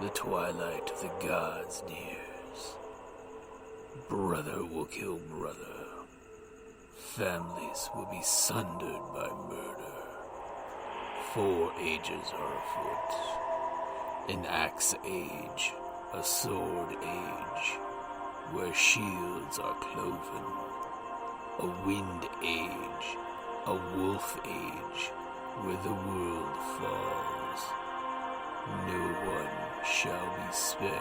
the twilight of the gods nears. Brother will kill brother. Families will be sundered by murder. 4 ages are afoot. An axe age, a sword age, where shields are cloven. A wind age, a wolf age, where the world falls. No one shall be spared.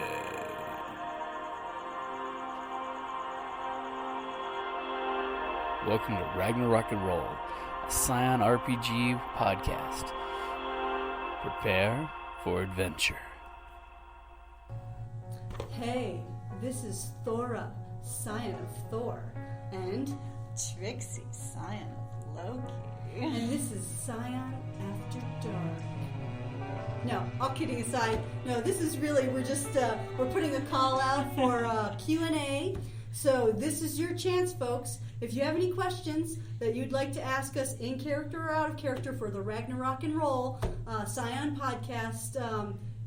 Welcome to Ragnarok and Roll, a Scion RPG podcast. Prepare for adventure. Hey, this is Thora, Scion of Thor, and Trixie, Scion of Loki. and this is Scion After Dark. No, all kidding aside, no, this is really, we're putting a call out for Q&A. So this is your chance, folks. If you have any questions that you'd like to ask us in character or out of character for the Ragnarok and Roll Scion podcast,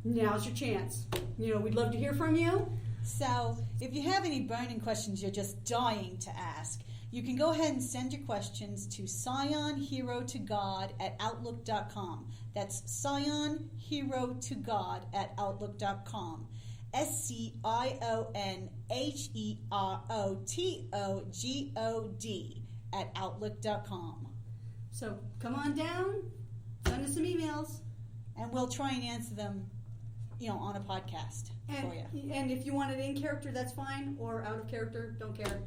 now's your chance. You know, we'd love to hear from you. So, if you have any burning questions you're just dying to ask, you can go ahead and send your questions to scionherotogod@outlook.com. That's scionherotogod@outlook.com. scionherotogod@outlook.com. So come on down, send us some emails. And we'll try and answer them, on a podcast for you. And if you want it in character, that's fine, or out of character, don't care.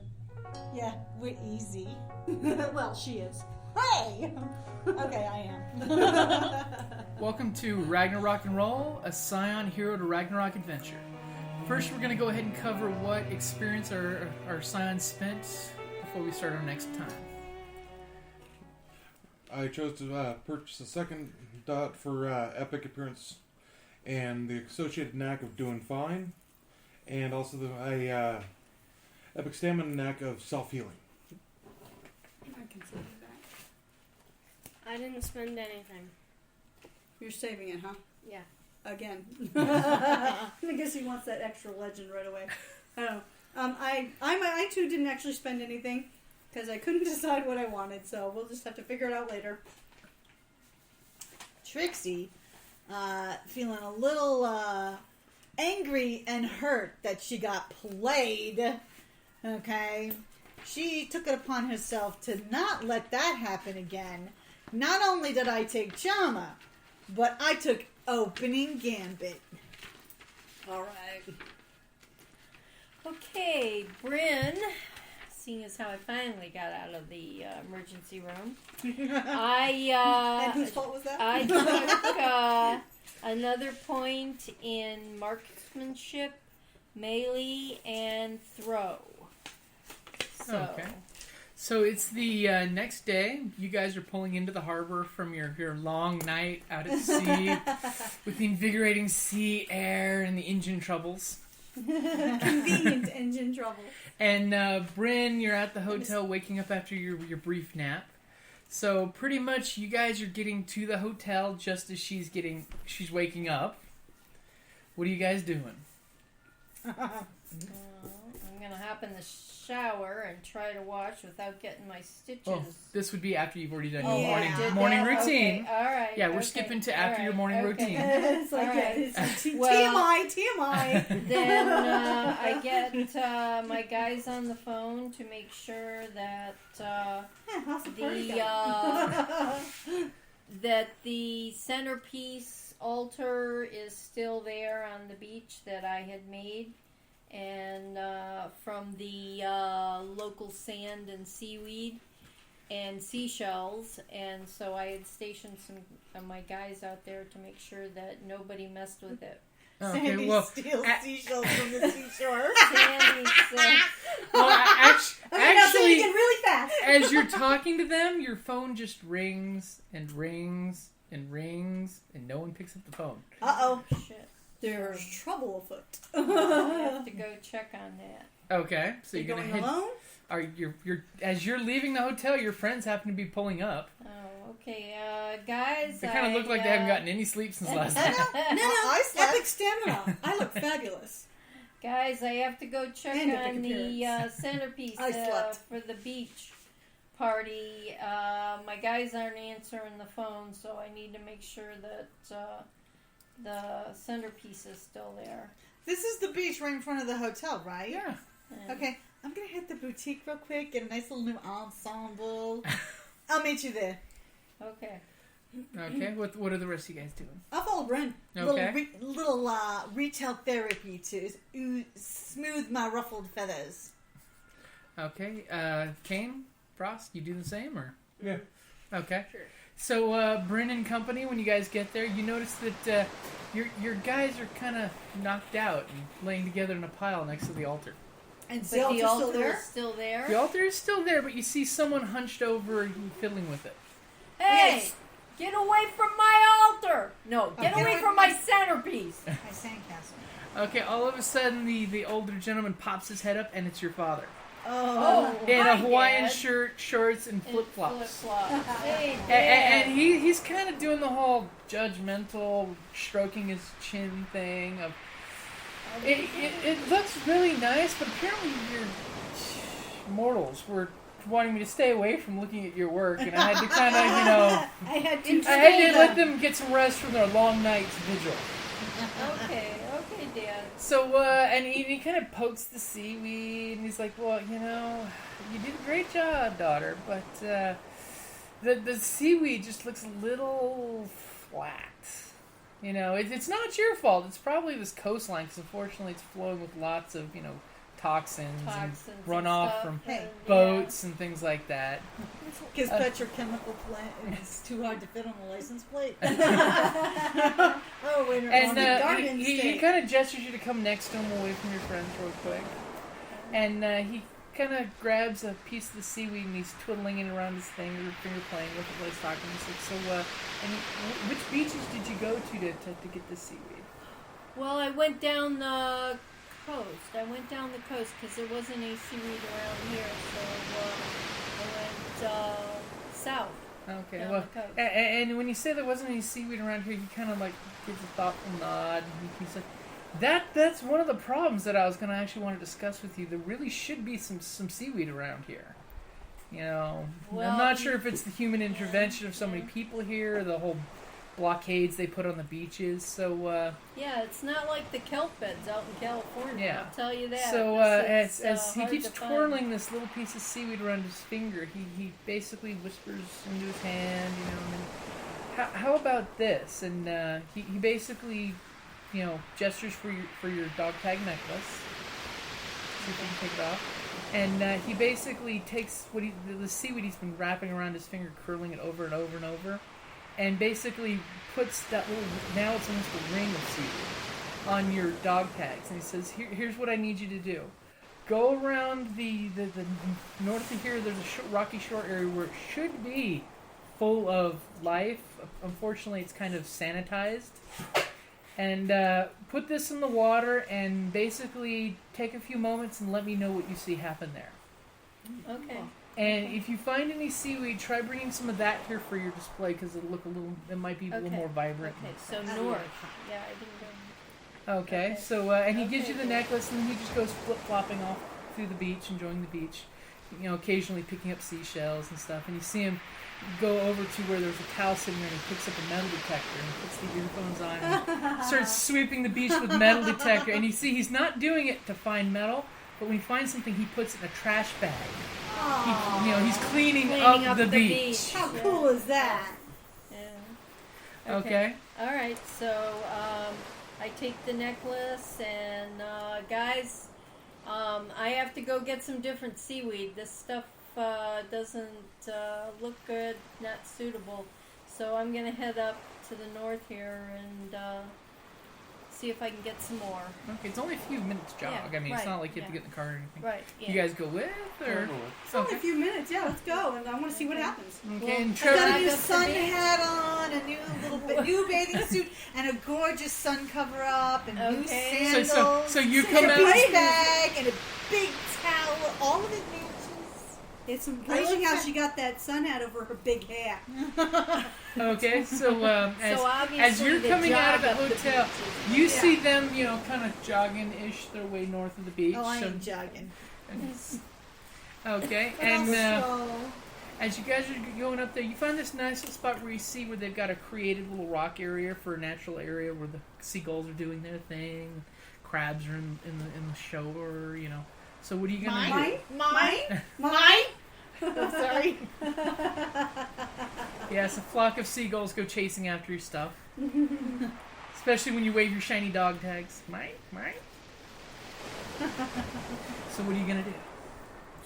Yeah, we're easy. Well, she is. Hey! Okay, I am. Welcome to Ragnarok and Roll, a Scion Hero to Ragnarok adventure. First, we're going to go ahead and cover what experience our Scions spent before we start our next time. I chose to purchase a second dot for epic appearance and the associated knack of doing fine, and also the epic stamina knack of self-healing. I can save it back. I didn't spend anything. You're saving it, huh? Yeah. Again. I guess he wants that extra legend right away. I don't know. I too didn't actually spend anything because I couldn't decide what I wanted, so we'll just have to figure it out later. Trixie, feeling a little angry and hurt that she got played. Okay? She took it upon herself to not let that happen again. Not only did I take Jama, but I took opening gambit. All right. Okay, Bryn, seeing as how I finally got out of the emergency room, And whose fault was that? I took another point in marksmanship, melee, and throw. So. Okay. So it's the next day. You guys are pulling into the harbor from your long night out at sea with the invigorating sea air and the engine troubles. Convenient engine trouble. And Bryn, you're at the hotel waking up after your brief nap. So pretty much you guys are getting to the hotel just as she's waking up. What are you guys doing? I'm going to hop in the shower and try to wash without getting my stitches. Oh, this would be after you've already done your Did morning that? routine. Okay. All right. Yeah, we're skipping to after your morning routine. It's like, All right. it's Well, TMI. Then I get my guys on the phone to make sure that How's the party that the centerpiece altar is still there on the beach that I had made, and from the local sand and seaweed and seashells, and so I had stationed some of my guys out there to make sure that nobody messed with it. Okay, Sandy well, steals seashells from the seashore. Sandy said, actually, really fast. as you're talking to them, your phone just rings and rings and rings, and no one picks up the phone. Uh-oh. shit. There's trouble afoot. I have to go check on that. Okay, so you're going gonna head. alone? As you're leaving the hotel, your friends happen to be pulling up. Oh, Okay, guys. They kind of look like they haven't gotten any sleep since last night. No, I slept. epic stamina. I look fabulous. Guys, I have to go check And on the appearance. centerpiece I slept. for the beach party. My guys aren't answering the phone, so I need to make sure that the centerpiece is still there. This is the beach right in front of the hotel, right? Yeah. And Okay, I'm gonna hit the boutique real quick, get a nice little new ensemble. I'll meet you there. Okay. Okay. What are the rest of you guys doing? I'll follow Bryn. Okay. Little retail therapy to smooth my ruffled feathers. Okay. Kane, Frost, you do the same, or? Yeah. Okay. Sure. So, Bryn and company, when you guys get there, you notice that your guys are kind of knocked out and laying together in a pile next to the altar. And But the altar's the altar still there? is still there. The altar is still there, but you see someone hunched over and fiddling with it. Hey! Yes. Get away from my altar! No, get Get away away from my centerpiece! My sandcastle. Okay, all of a sudden, the older gentleman pops his head up, and it's your father. Oh, In hi, a Hawaiian Dad. shirt, shorts, and And flip-flops. flip-flops. Hey, Dad. And he's kind of doing the whole judgmental, stroking his chin thing. Of it looks really nice, but apparently your mortals were wanting me to stay away from looking at your work, and I had to kind of, I had to I had to let them get some rest from their long night's vigil. Okay, Dad. So, and he kind of pokes the seaweed, and he's like, well, you did a great job, daughter, but the seaweed just looks a little flat. It's not your fault. It's probably this coastline, because unfortunately it's flowing with lots of, toxins and and runoff stuff, from and, boats and things like that. Because petrochemical plant is too hard to fit on a license plate. Oh, wait a minute. And he kind of gestures you to come next to him away from your friends real quick. And he kind of grabs a piece of the seaweed and he's twiddling it around his finger playing with it while he's talking. He's like, which beaches did you go to get this seaweed? Well, I went down the coast. Because there wasn't any seaweed around here, so I went south. Okay, Down well, the coast. and when you say there wasn't any seaweed around here, he kind of like gives a thoughtful nod. And he's like, that's one of the problems that I was going to actually want to discuss with you. There really should be some seaweed around here. I'm Well, not sure if it's the human intervention of so many people here, or the whole blockades they put on the beaches. So Yeah, it's not like the kelp beds out in California. Yeah. I'll tell you that. So This is, as he hard keeps to find. twirling this little piece of seaweed around his finger, he basically whispers into his hand, and then, how about this? And he basically, gestures for your dog tag necklace. See if you can take it off. And he basically takes the seaweed he's been wrapping around his finger, curling it over and over and over, and basically puts that little, now it's almost a ring of seaweed on your dog tags. And he says, here's what I need you to do. Go around the north of here, there's a rocky shore area where it should be full of life. Unfortunately, it's kind of sanitized. And put this in the water and basically take a few moments and let me know what you see happen there. Okay. And if you find any seaweed, try bringing some of that here for your display, because it might be a little more vibrant. Okay, so north. Yeah, I didn't go. Okay, so and he gives you the necklace, and then he just goes flip-flopping off through the beach, enjoying the beach, occasionally picking up seashells and stuff. And you see him go over to where there's a cow sitting there, and he picks up a metal detector and puts the earphones on and starts sweeping the beach with metal detector. And you see he's not doing it to find metal, but when he finds something, he puts it in a trash bag. He's cleaning up the beach. How cool is that? Yeah. Okay. All right. So I take the necklace, and guys, I have to go get some different seaweed. This stuff doesn't look good, not suitable. So I'm gonna head up to the north here and see if I can get some more. Okay, it's only a few minutes jog. Yeah, I mean, it's right, not like you have to yeah. get in the car or anything. Right. Yeah. You guys go with, or? It's only a few minutes. Yeah, let's go. And I want to see what happens. Okay, and I've Trevor, got a new Back up the sun beach. hat on, a new bathing suit, and a gorgeous sun cover up, and new Okay. sandals. so you and come a out. beach bag and a big towel. All of it matches. It's amazing how she got that sun hat over her big hat. Okay, so obviously as you're the coming out of the jog up the hotel, beach you see them, kind of jogging-ish their way north of the beach. Oh, I ain't jogging. Okay, and as you guys are going up there, you find this nice little spot where you see where they've got a created little rock area for a natural area where the seagulls are doing their thing, crabs are in the shore, So what are you gonna do? Mine? Sorry. Yes, a flock of seagulls go chasing after your stuff. Especially when you wave your shiny dog tags. Mine. So what are you gonna do?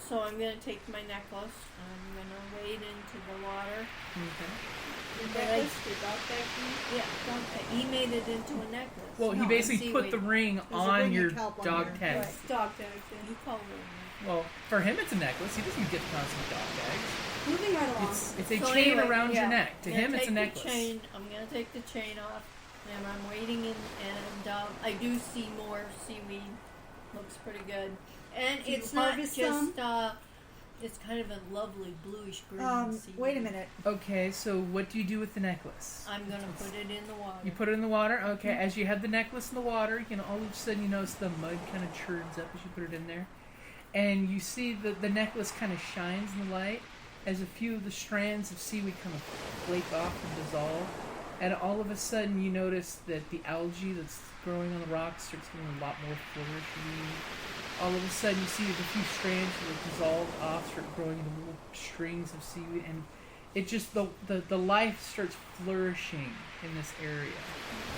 So I'm going to take my necklace. I'm going to wade into the water. Okay. The necklace? Yeah, he made it into a necklace. Well, he basically put the ring on ring your of kelp on dog there. tags. Dog tags, and you call it. Well, for him it's a necklace. He doesn't get constant dog tags. Moving right along. It's a So chain anyway, around your yeah. neck. To I'm him, gonna it's a take the necklace. chain. I'm going to take the chain off, and I'm wading in, and I do see more seaweed. Looks pretty good. And Do you it's not harvest just, some? it's kind of a lovely bluish green seaweed. Wait a minute. Okay, so what do you do with the necklace? I'm going to put it in the water. You put it in the water. Okay, as you have the necklace in the water, all of a sudden you notice the mud kind of churns up as you put it in there, and you see the necklace kind of shines in the light as a few of the strands of seaweed kind of flake off and dissolve, and all of a sudden you notice that the algae that's growing on the rocks starts getting a lot more flourishy. All of a sudden, you see the few strands that dissolve off start growing into little strings of seaweed, and it just the life starts flourishing in this area.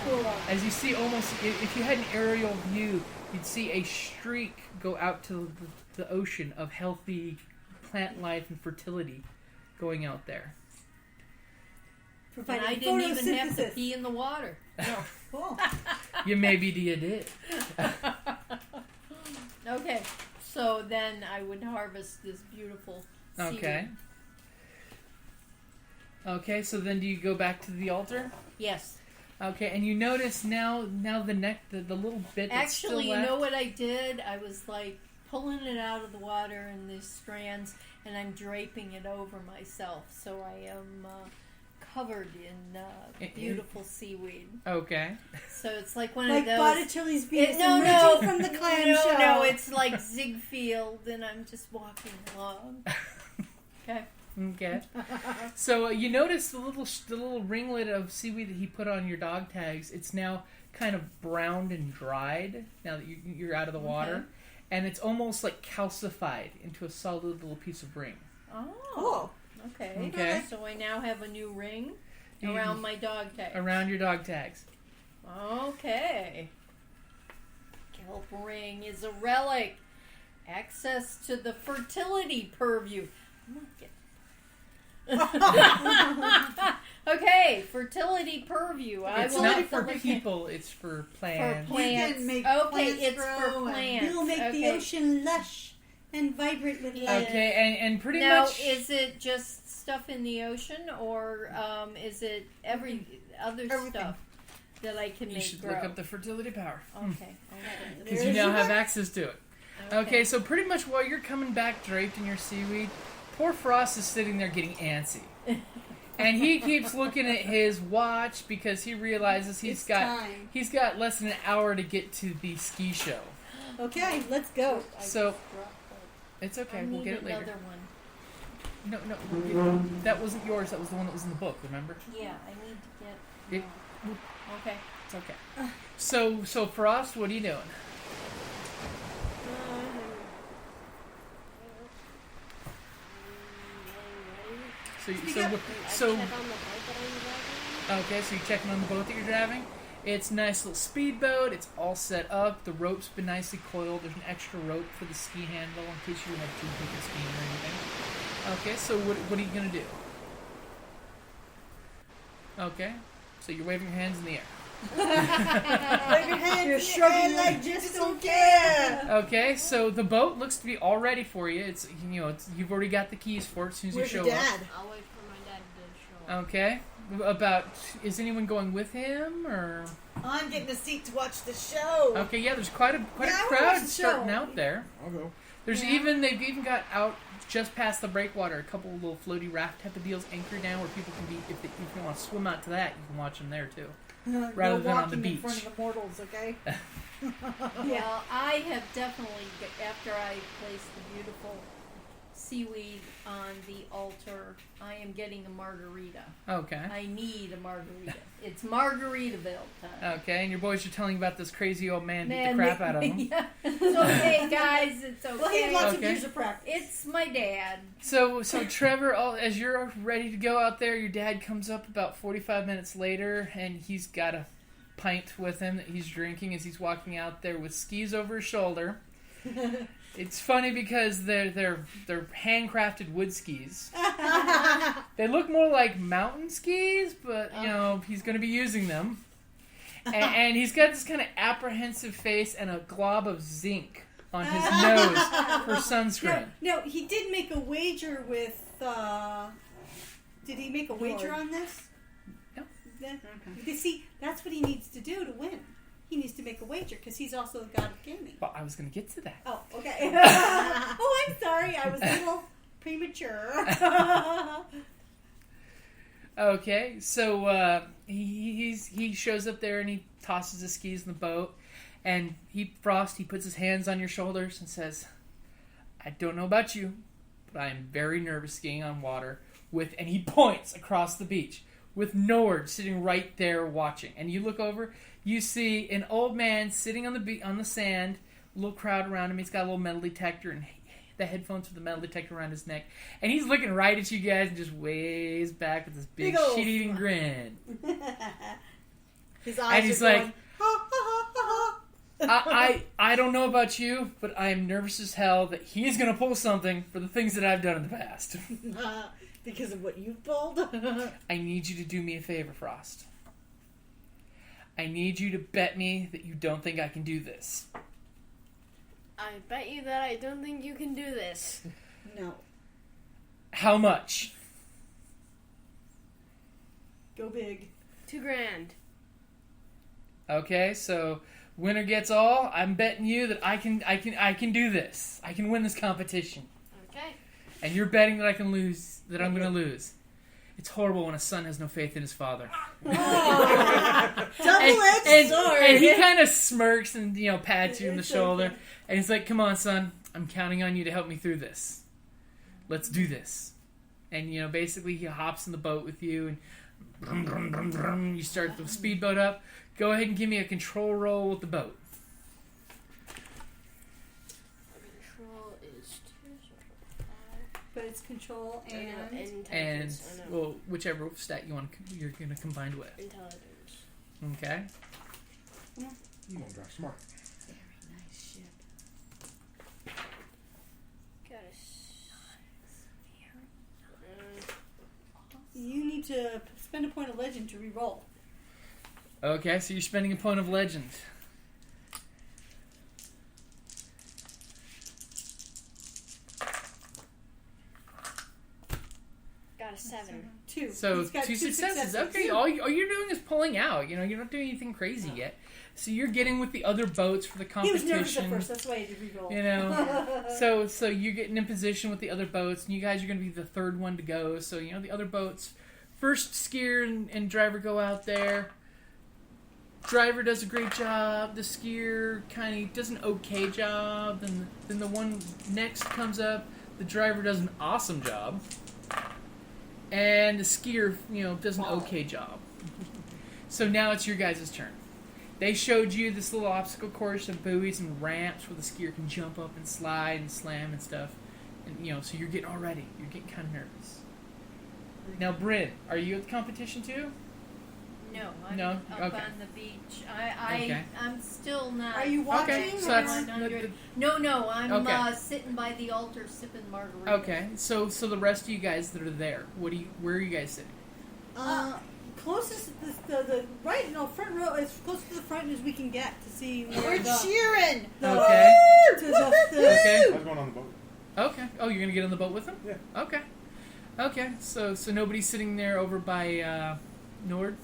Cool. As you see, almost if you had an aerial view, you'd see a streak go out to the ocean of healthy plant life and fertility going out there. And I didn't even have to pee in the water. No. Cool. Maybe you did. Okay, so then I would harvest this beautiful seaweed. Okay, so then do you go back to the altar? Yes. Okay, and you notice now the little bit that's Actually, still you left. know what I did? I was like pulling it out of the water in these strands, and I'm draping it over myself, so I am covered in beautiful seaweed. Okay. So it's like one Like of those. Botticelli's Venus no, emerging from the clam shell. No, it's like Ziegfeld, and I'm just walking along. Okay. Okay. So you notice the little ringlet of seaweed that he put on your dog tags. It's now kind of browned and dried now that you're out of the water, and it's almost like calcified into a solid little piece of ring. Oh. Cool. Okay. So I now have a new ring around my dog tag. Around your dog tags. Okay. Kelp ring is a relic. Access to the fertility purview. Okay, fertility purview. It's not for people, it's for plants. For plants. You can make Okay, plants it's grow for and plants. We'll make the ocean lush and vibrant with life. Okay, and pretty Now, much... is it just stuff in the ocean, or is it every other stuff that I can You make should grow? look up the fertility power. Okay. Because you now have access to it. Okay, so pretty much while you're coming back draped in your seaweed, poor Frost is sitting there getting antsy. And he keeps looking at his watch because he realizes he's got less than an hour to get to the ski show. Okay, let's go. So it's okay, we'll get it later. Another one. No, that wasn't yours. That was the one that was in the book. Remember? Yeah, I need to get. Okay. It's okay. So Frost, what are you doing? So you're checking on the boat that you're driving. It's a nice little speedboat. It's all set up. The rope's been nicely coiled. There's an extra rope for the ski handle in case you have two people skiing or anything. Okay, so what are you gonna do? Okay, so you're waving your hands in the air. Wave your hands in the air like just don't care. Okay, so the boat looks to be all ready for you. It's you've already got the keys for it as soon as Where's you show your dad? I'll wait for my dad to show up. Okay. Is anyone going with him or? I'm getting a seat to watch the show. Okay, yeah, there's quite a Yeah, I wanna crowd watch the starting show. out there. I'll go. They've even got out just past the breakwater a couple of little floaty raft type of deals anchored down where people can be, if you want to swim out to that, you can watch them there too. Rather than on the beach. In front of the mortals, okay? Well, I have definitely, after I place the beautiful seaweed on the altar, I am getting a margarita. Okay. I need a margarita. It's Margaritaville time. Okay, and your boys are telling you about this crazy old man beat the crap out of them. Yeah. It's okay, guys. It's okay. Well, he had lots of years of practice. It's my dad. So Trevor, as you're ready to go out there, your dad comes up about 45 minutes later, and he's got a pint with him that he's drinking as he's walking out there with skis over his shoulder. It's funny because they're handcrafted wood skis. They look more like mountain skis, but he's going to be using them. And he's got this kind of apprehensive face and a glob of zinc on his nose for sunscreen. No, he did make a wager with. Did he make a wager on this? No. You see, that's what he needs to do to win. He needs to make a wager because he's also the god of gaming. Well, I was going to get to that. Oh, okay. Oh, I'm sorry. I was a little premature. Okay, so he shows up there and he tosses his skis in the boat, and Frost puts his hands on your shoulders and says, "I don't know about you, but I am very nervous skiing on water and he points across the beach with Nord sitting right there watching. And you look over, you see an old man sitting on the sand, a little crowd around him. He's got a little metal detector and the headphones with the metal detector around his neck. And he's looking right at you guys and just waves back with this big shit-eating grin. His eyes he's are going, like, ha, ha, ha, ha. I don't know about you, but I am nervous as hell that he's going to pull something for the things that I've done in the past. Because of what you pulled? I need you to do me a favor, Frost. I need you to bet me that you don't think I can do this. I bet you that I don't think you can do this. No. How much? Go big. $2,000. Okay, so winner gets all. I'm betting you that I can do this. I can win this competition. Okay. And you're betting that I can lose, that I'm going to lose. It's horrible when a son has no faith in his father. Double-edged sword. And he kind of smirks and pats you in the shoulder, and he's like, "Come on, son, I'm counting on you to help me through this. Let's do this." And basically he hops in the boat with you, and brum, brum, brum, brum, you start the speedboat up. Go ahead and give me a control roll with the boat. Control is 2, But it's control and and... intelligence. Well, whichever stat you're going to combine with. Intelligence. Okay. You don't drive smart. Very nice ship. Got a... You need to spend a point of legend to re-roll. Okay, so you're spending a point of legend. Got a 7. 2. So He's got 2 successes. Okay, all you're doing is pulling out. You're not doing anything crazy yet. So you're getting with the other boats for the He competition. was nervous at first, that's why he did re-roll. So you're getting in position with the other boats, and you guys are going to be the third one to go. So the other boats, first skier and driver go out there. Driver does a great job. The skier kind of does an okay job. Then the one next comes up. The driver does an awesome job. And the skier, does an okay job. So now it's your guys' turn. They showed you this little obstacle course of buoys and ramps where the skier can jump up and slide and slam and stuff. And, so you're getting all ready. You're getting kind of nervous. Now, Bryn, are you at the competition too? No, I'm No? up Okay. on the beach. Okay. I'm still not. Are you watching? Okay, so or- that's... No, I'm Okay. sitting by the altar sipping margarita. Okay, so the rest of you guys that are there, where are you guys sitting? Closest, the right, front row, as close to the front as we can get to see where We're cheering. Okay. Okay. I was going on the boat. Okay. Oh, you're gonna get on the boat with them? Yeah. Okay. So nobody's sitting there over by Nord?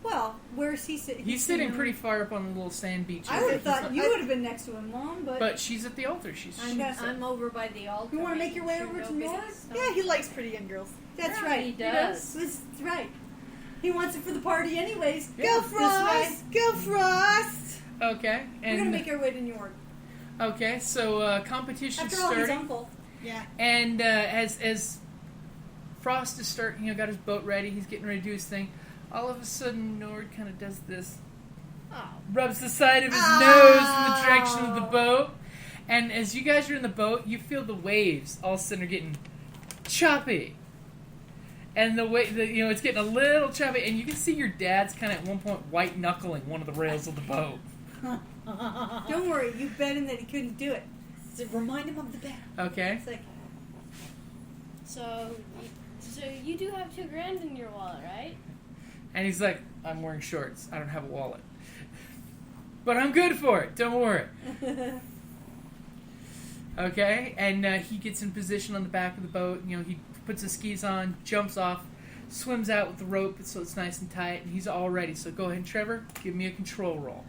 Well, where's he sitting? He's sitting pretty far up on the little sand beach. I would have area. thought you would have been next to him, Mom, but... But she's at the altar. I'm over by the altar. You wanna make your way making over sure to nobody's North? stomping. Yeah, he likes pretty young girls. That's Yeah, right. he does. That's right. He wants it for the party anyways. Yeah. Go, Frost! Go, Frost! Okay, We're gonna and make our way to New York. okay, so competition's After all, he's starting, uncle. Yeah. and as Frost is starting, got his boat ready. He's getting ready to do his thing. All of a sudden, Nord kind of does this. Oh. Rubs the side of his nose in the direction of the boat. And as you guys are in the boat, you feel the waves all of a sudden are getting choppy. And it's getting a little choppy. And you can see your dad's kind of at one point white knuckling one of the rails of the boat. Don't worry, you bet him that he couldn't do it. So remind him of the bet. Okay. It's like, So you do have $2,000 in your wallet, right? And he's like, I'm wearing shorts. I don't have a wallet. But I'm good for it. Don't worry. Okay. And he gets in position on the back of the boat. He puts his skis on, jumps off, swims out with the rope so it's nice and tight, and he's all ready. So go ahead, Trevor. Give me a control roll.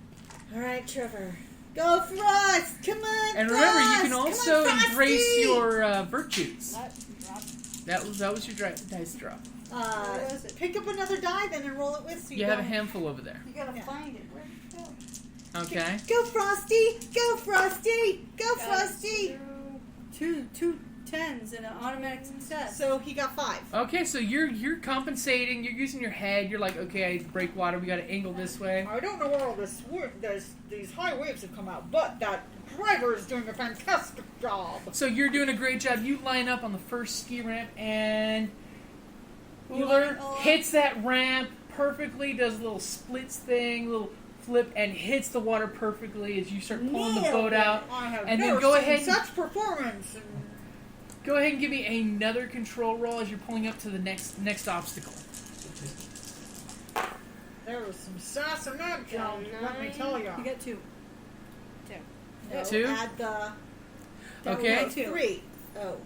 All right, Trevor. Go, Frost! Come on, And remember, you Frost! can Come on, also Frosty! embrace your virtues. What? Drop. That was your dice drop. Where was it? Pick up another die then and roll it with so You have a don't- handful over there. You gotta Yeah. find it. Where'd it go? Okay. Go, Frosty! Go, Frosty! Go, Frosty! Two tens and an automatic success. So he got 5. Okay, so you're compensating. You're using your head. You're like, okay, I break water. We got to angle this way. I don't know where all these high waves have come out, but that driver is doing a fantastic job. So you're doing a great job. You line up on the first ski ramp, and You Ullr line up. hits that ramp perfectly. Does a little splits thing, little flip, and hits the water perfectly as you start pulling the boat out. I have And then never go seen ahead and- such performance. Go ahead and give me another control roll as you're pulling up to the next obstacle. There was some sass in that jump, let me tell ya. You got 2. No, 2? Add the Okay. 3. Oh.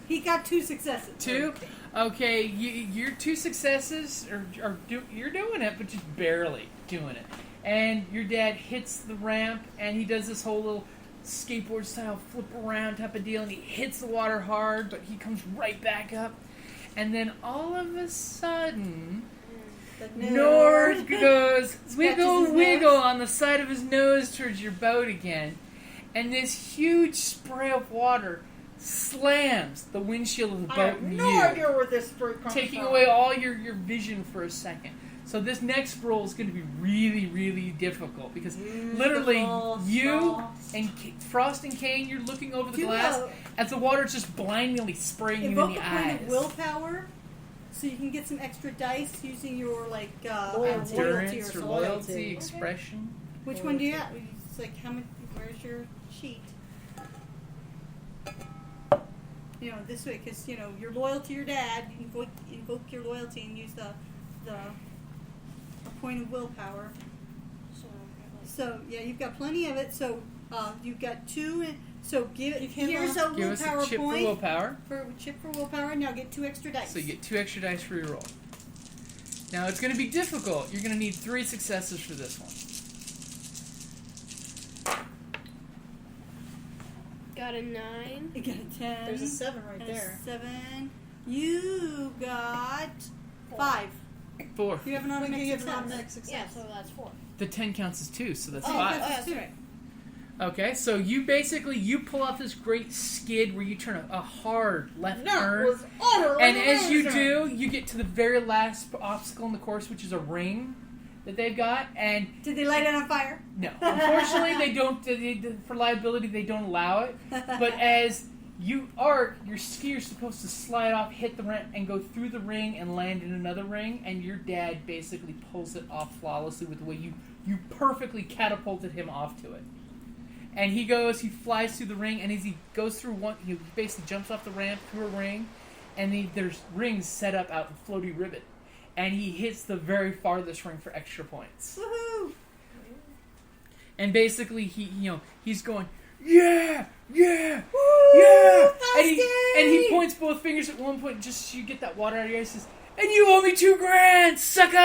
He got 2 successes. 2. Okay, your 2 successes you're doing it, but just barely doing it. And your dad hits the ramp, and he does this whole little skateboard style flip around type of deal, and he hits the water hard, but he comes right back up. And then all of a sudden, Nord goes wiggle, his wiggle nose. on the side of his nose towards your boat again. And this huge spray of water slams the windshield of the I boat have in no you, idea where this fruit comes taking from. away all your vision for a second. So this next roll is going to be really, really difficult because literally you and Frost and Kane, you're looking over the Do glass as the water's just blindly spraying you in Invoke the a point eyes. of willpower, so you can get some extra dice using your loyalty Endurance or or loyalty. loyalty, expression. Which one do you have? It's like how much? Where's your sheet? This way, because you're loyal to your dad. You invoke your loyalty and use a point of willpower. So yeah, you've got plenty of it. So you've got 2. So here's a Give us willpower a chip point for willpower. chip for willpower. Now get 2 extra dice. So you get 2 extra dice for your roll. Now it's going to be difficult. You're going to need 3 successes for this one. Got a 9. You got a 10. There's a 7 right and a there. 7. You got 5. 4. You have an We can automatic give success. an automatic success. Yeah, so that's 4. The 10 counts as 2, so that's Oh, 5. that's that's right. Okay, so you pull off this great skid where you turn a hard left That turn. was utterly And as you amazing. do, you get to the very last obstacle in the course, which is a ring that they've got. And Did they light it on fire? no, unfortunately, they don't. For liability, they don't allow it. But as you arc, your ski is supposed to slide off, hit the ramp, and go through the ring and land in another ring. And your dad basically pulls it off flawlessly with the way you perfectly catapulted him off to it. And he flies through the ring, and as he goes through one, he basically jumps off the ramp through a ring, and there's rings set up out of floaty ribbon. And he hits the very farthest ring for extra points. Woohoo! And basically, he's going, yeah, yeah, Woo! yeah, Frosty! and he points both fingers at one point, just so you get that water out of your eyes. Says, And you owe me $2,000, sucker!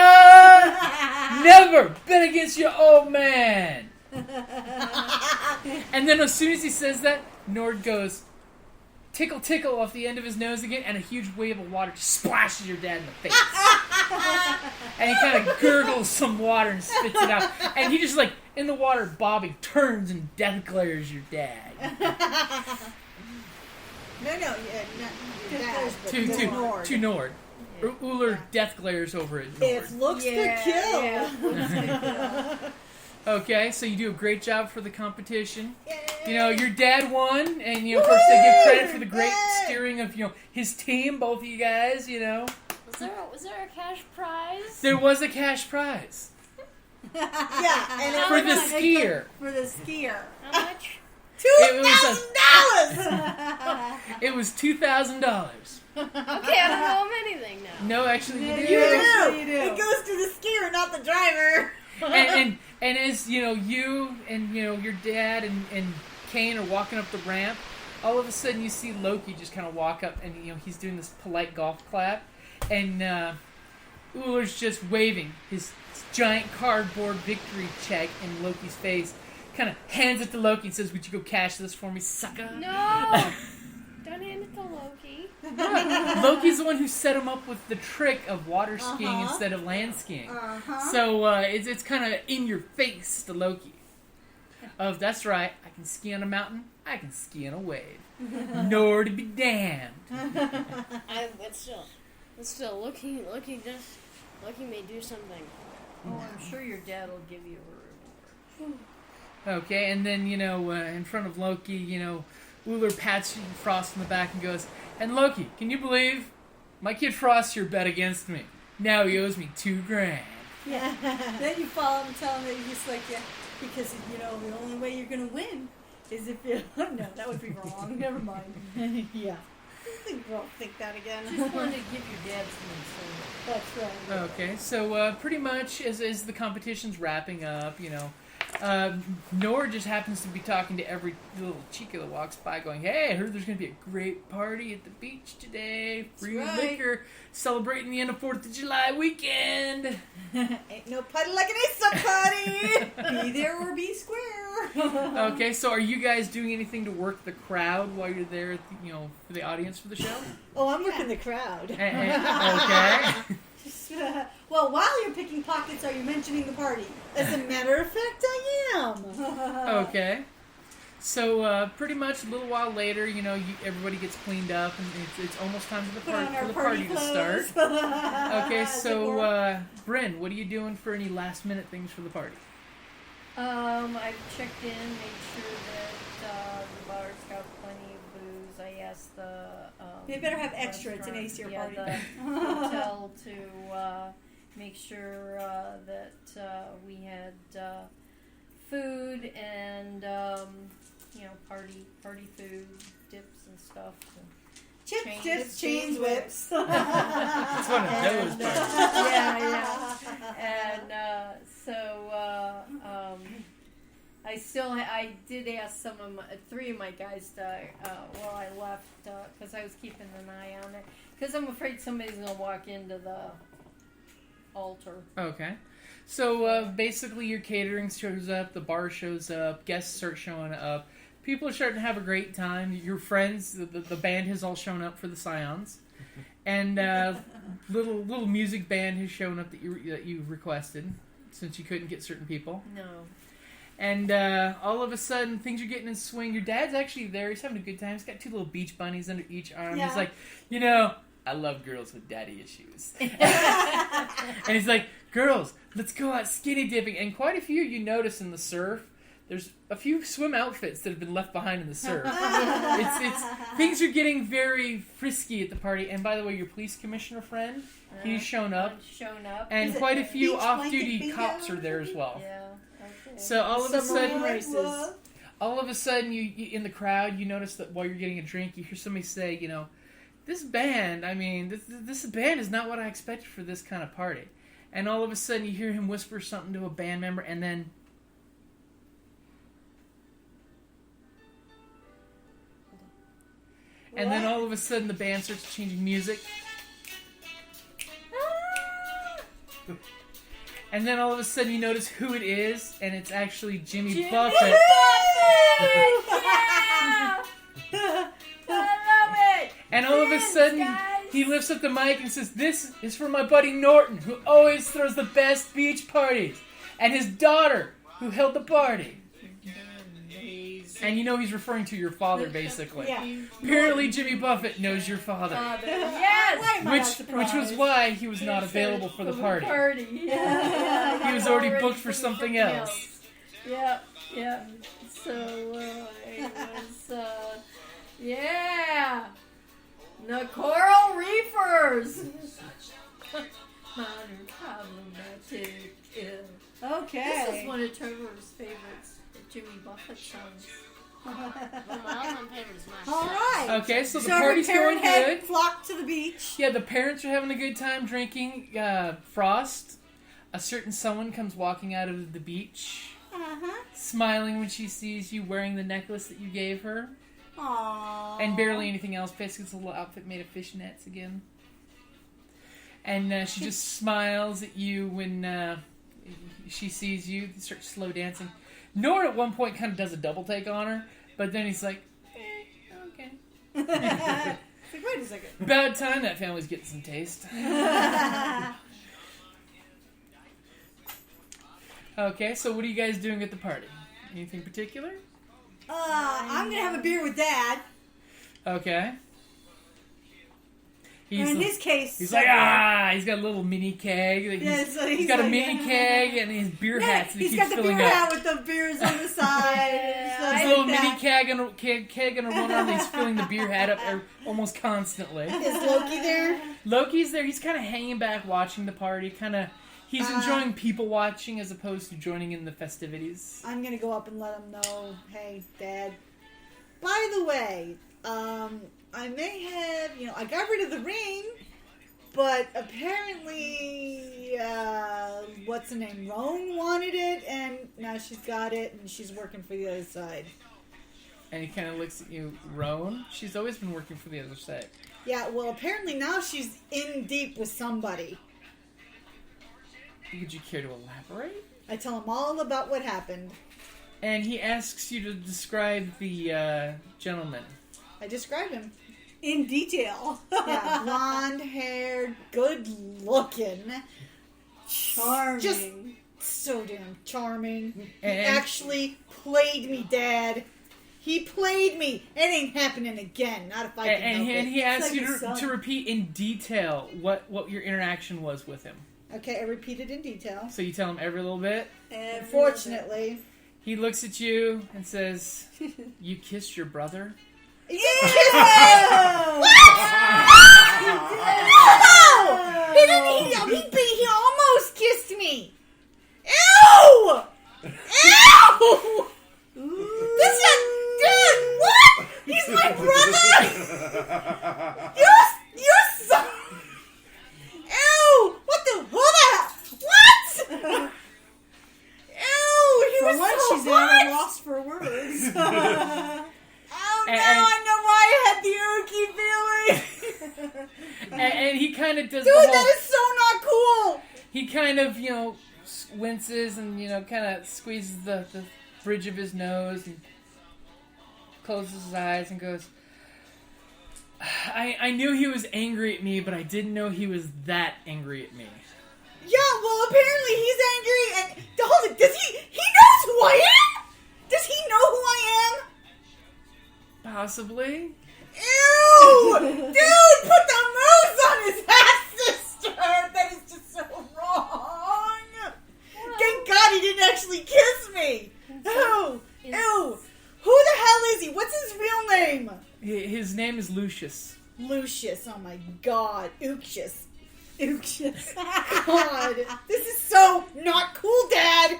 Never bet against your old man. And then as soon as he says that, Nord goes, tickle, tickle off the end of his nose again, and a huge wave of water just splashes your dad in the face. And he kind of gurgles some water and spits it out. And he just, like, in the water, bobbing, turns and death glares your dad. To Nord. Yeah. Ullr death glares over at Nord. It looks to kill. Yeah. Okay, so you do a great job for the competition. Yay. You know, your dad won, and, you know, of course, they give credit for the great steering of, you know, his team, both of you guys, you know. Was there a cash prize? There was a cash prize. Yeah, and For the skier. For the skier. How much? $2,000. It was $2,000. Okay, I don't know anything now. No, actually, you do. You do. You do. It goes to the skier, not the driver. And as, you know, you and, you know, your dad and Kane are walking up the ramp, all of a sudden you see Loki just kind of walk up and, you know, he's doing this polite golf clap. And Ullr's just waving his giant cardboard victory check in Loki's face. Kind of hands it to Loki and says, "Would you go cash this for me, sucker?" No! Don't hand it to Loki. Loki's the one who set him up with the trick of water skiing instead of land skiing. So it's kind of in your face to Loki. Of, that's right, I can ski on a mountain, I can ski on a wave. Nor to be damned. But still, Loki may do something. Oh, I'm sure your dad will give you a reward. Okay, and then, you know, in front of Loki, you know, Ullr pats Frost in the back and goes, "And Loki, can you believe my kid Frost here bet against me? Now he owes me $2,000. Yeah. Then you follow him and tell him that you're just like, yeah, because, you know, the only way you're going to win is if you... No, that would be wrong. Never mind. Yeah. I think we'll think that again. Just wanted to give your dad some incentive. That's right. Okay, so pretty much as the competition's wrapping up, you know, Nord just happens to be talking to every little chica that walks by going, "Hey, I heard there's going to be a great party at the beach today. Free liquor, celebrating the end of 4th of July weekend." Ain't no party like an Easter party. Be there or be square. Okay, so are you guys doing anything to work the crowd while you're there, at the, you know, for the audience for the show? Oh, I'm working the crowd. Okay. Well, while you're picking pockets, are you mentioning the party? As a matter of fact, I am. Okay. So pretty much a little while later, you know, everybody gets cleaned up, and it's almost time for the party to start. Okay, so Bryn, what are you doing for any last minute things for the party? I've checked in, made sure that the bar's got plenty of booze. I asked the They better have extra. It's an ACR party. The hotel to make sure that we had food and you know, party food, dips and stuff. Chips, dips, chains, whips. It's one of those parties. Yeah. And so I did ask three of my guys to while I left because I was keeping an eye on it because I'm afraid somebody's gonna walk into the altar. Okay. So basically your catering shows up, the bar shows up, guests start showing up. People are starting to have a great time. Your friends, the band has all shown up for the Scions. And little music band has shown up that you requested since you couldn't get certain people. No. And all of a sudden, things are getting in swing. Your dad's actually there. He's having a good time. He's got 2 little beach bunnies under each arm. Yeah. He's like, you know, I love girls with daddy issues. And he's like, girls, let's go out skinny dipping. And quite a few you notice in the surf. There's a few swim outfits that have been left behind in the surf. Things are getting very frisky at the party. And by the way, your police commissioner friend, he's shown up. And quite a few off-duty cops are there as well. Yeah. Okay. So all of a sudden, races. you in the crowd, you notice that while you're getting a drink, you hear somebody say, you know, this band, I mean, this band is not what I expected for this kind of party. And all of a sudden, you hear him whisper something to a band member, and then all of a sudden the band starts changing music. And then all of a sudden you notice who it is, and it's actually Jimmy Buffett. Yeah! I love it! And all of a sudden, guys. he lifts up the mic and says, "This is for my buddy Norton, who always throws the best beach parties, and his daughter, who held the party." And you know he's referring to your father, basically. Yeah. Apparently, Jimmy Buffett knows your father, Yes! Why am I not which was surprised? why he was not available for the party. Yeah. He was already booked for something else. Yeah. So, it was, yeah. The Coral Reefers. Modern problematic. Okay. This is one of Trevor's favorites, the Jimmy Buffett songs. Well, my all-time favorite is my All son. right. Okay, so the So every party's going parent had good. flocked to the beach. Yeah, the parents are having a good time drinking Frost. A certain someone comes walking out of the beach, smiling when she sees you wearing the necklace that you gave her. Aww. And barely anything else. Basically, it's a little outfit made of fishnets again. And she just smiles at you when she sees you. They start slow dancing. Nora at one point kind of does a double take on her, but then he's like, okay. Wait a second. About time that family's getting some taste. Okay, so what are you guys doing at the party? Anything particular? I'm gonna have a beer with Dad. Okay. In this case, He's like, he's got a little mini keg. Yeah, so he's got a like, mini keg and his beer hats that he he's keeps got the filling beer up. hat with the beers on the side. His little mini keg and one arm, he's filling the beer hat up almost constantly. Is Loki there? Loki's there. He's kind of hanging back, watching the party. He's enjoying people watching as opposed to joining in the festivities. I'm gonna go up and let him know. Hey, Dad. By the way, I may have, I got rid of the ring, but apparently, what's her name? Roan wanted it, and now she's got it, and she's working for the other side. And he kind of looks at you, Roan. She's always been working for the other side. Yeah, well, apparently now she's in deep with somebody. Would you care to elaborate? I tell him all about what happened. And he asks you to describe the gentleman. I describe him. in detail. Yeah, blonde-haired, good-looking. Charming. Just so damn charming. He And- actually played me, Dad. He played me. It ain't happening again. Not if I can help And it. he asks like you his to son. repeat in detail what your interaction was with him. Okay, I repeated in detail. So you tell him every little bit. Unfortunately. He looks at you and says, "You kissed your brother?" You kissed me! What? No! He didn't. He almost kissed me. Ew! Ew! This is dude. What? He's my brother. You're so. Ew! What the? Who the? What? Ew! He For was once, so she's hot. at a loss for words. Oh, now And- I know why I had the ookie feeling. And he kind of does Dude, the whole... that is so not cool. He kind of, winces and, kind of squeezes the bridge of his nose and closes his eyes and goes, I knew he was angry at me, but I didn't know he was that angry at me. Yeah, well, apparently he's angry and... Hold it, does he knows who I am? Does he know who I am? Possibly. Ew! Dude, put the moose on his half sister! That is just so wrong! Thank God he didn't actually kiss me! Ew! Ew! Who the hell is he? What's his real name? His name is Lucius. Lucius, oh my God. Ucius. Ucius. God, this is so not cool, Dad!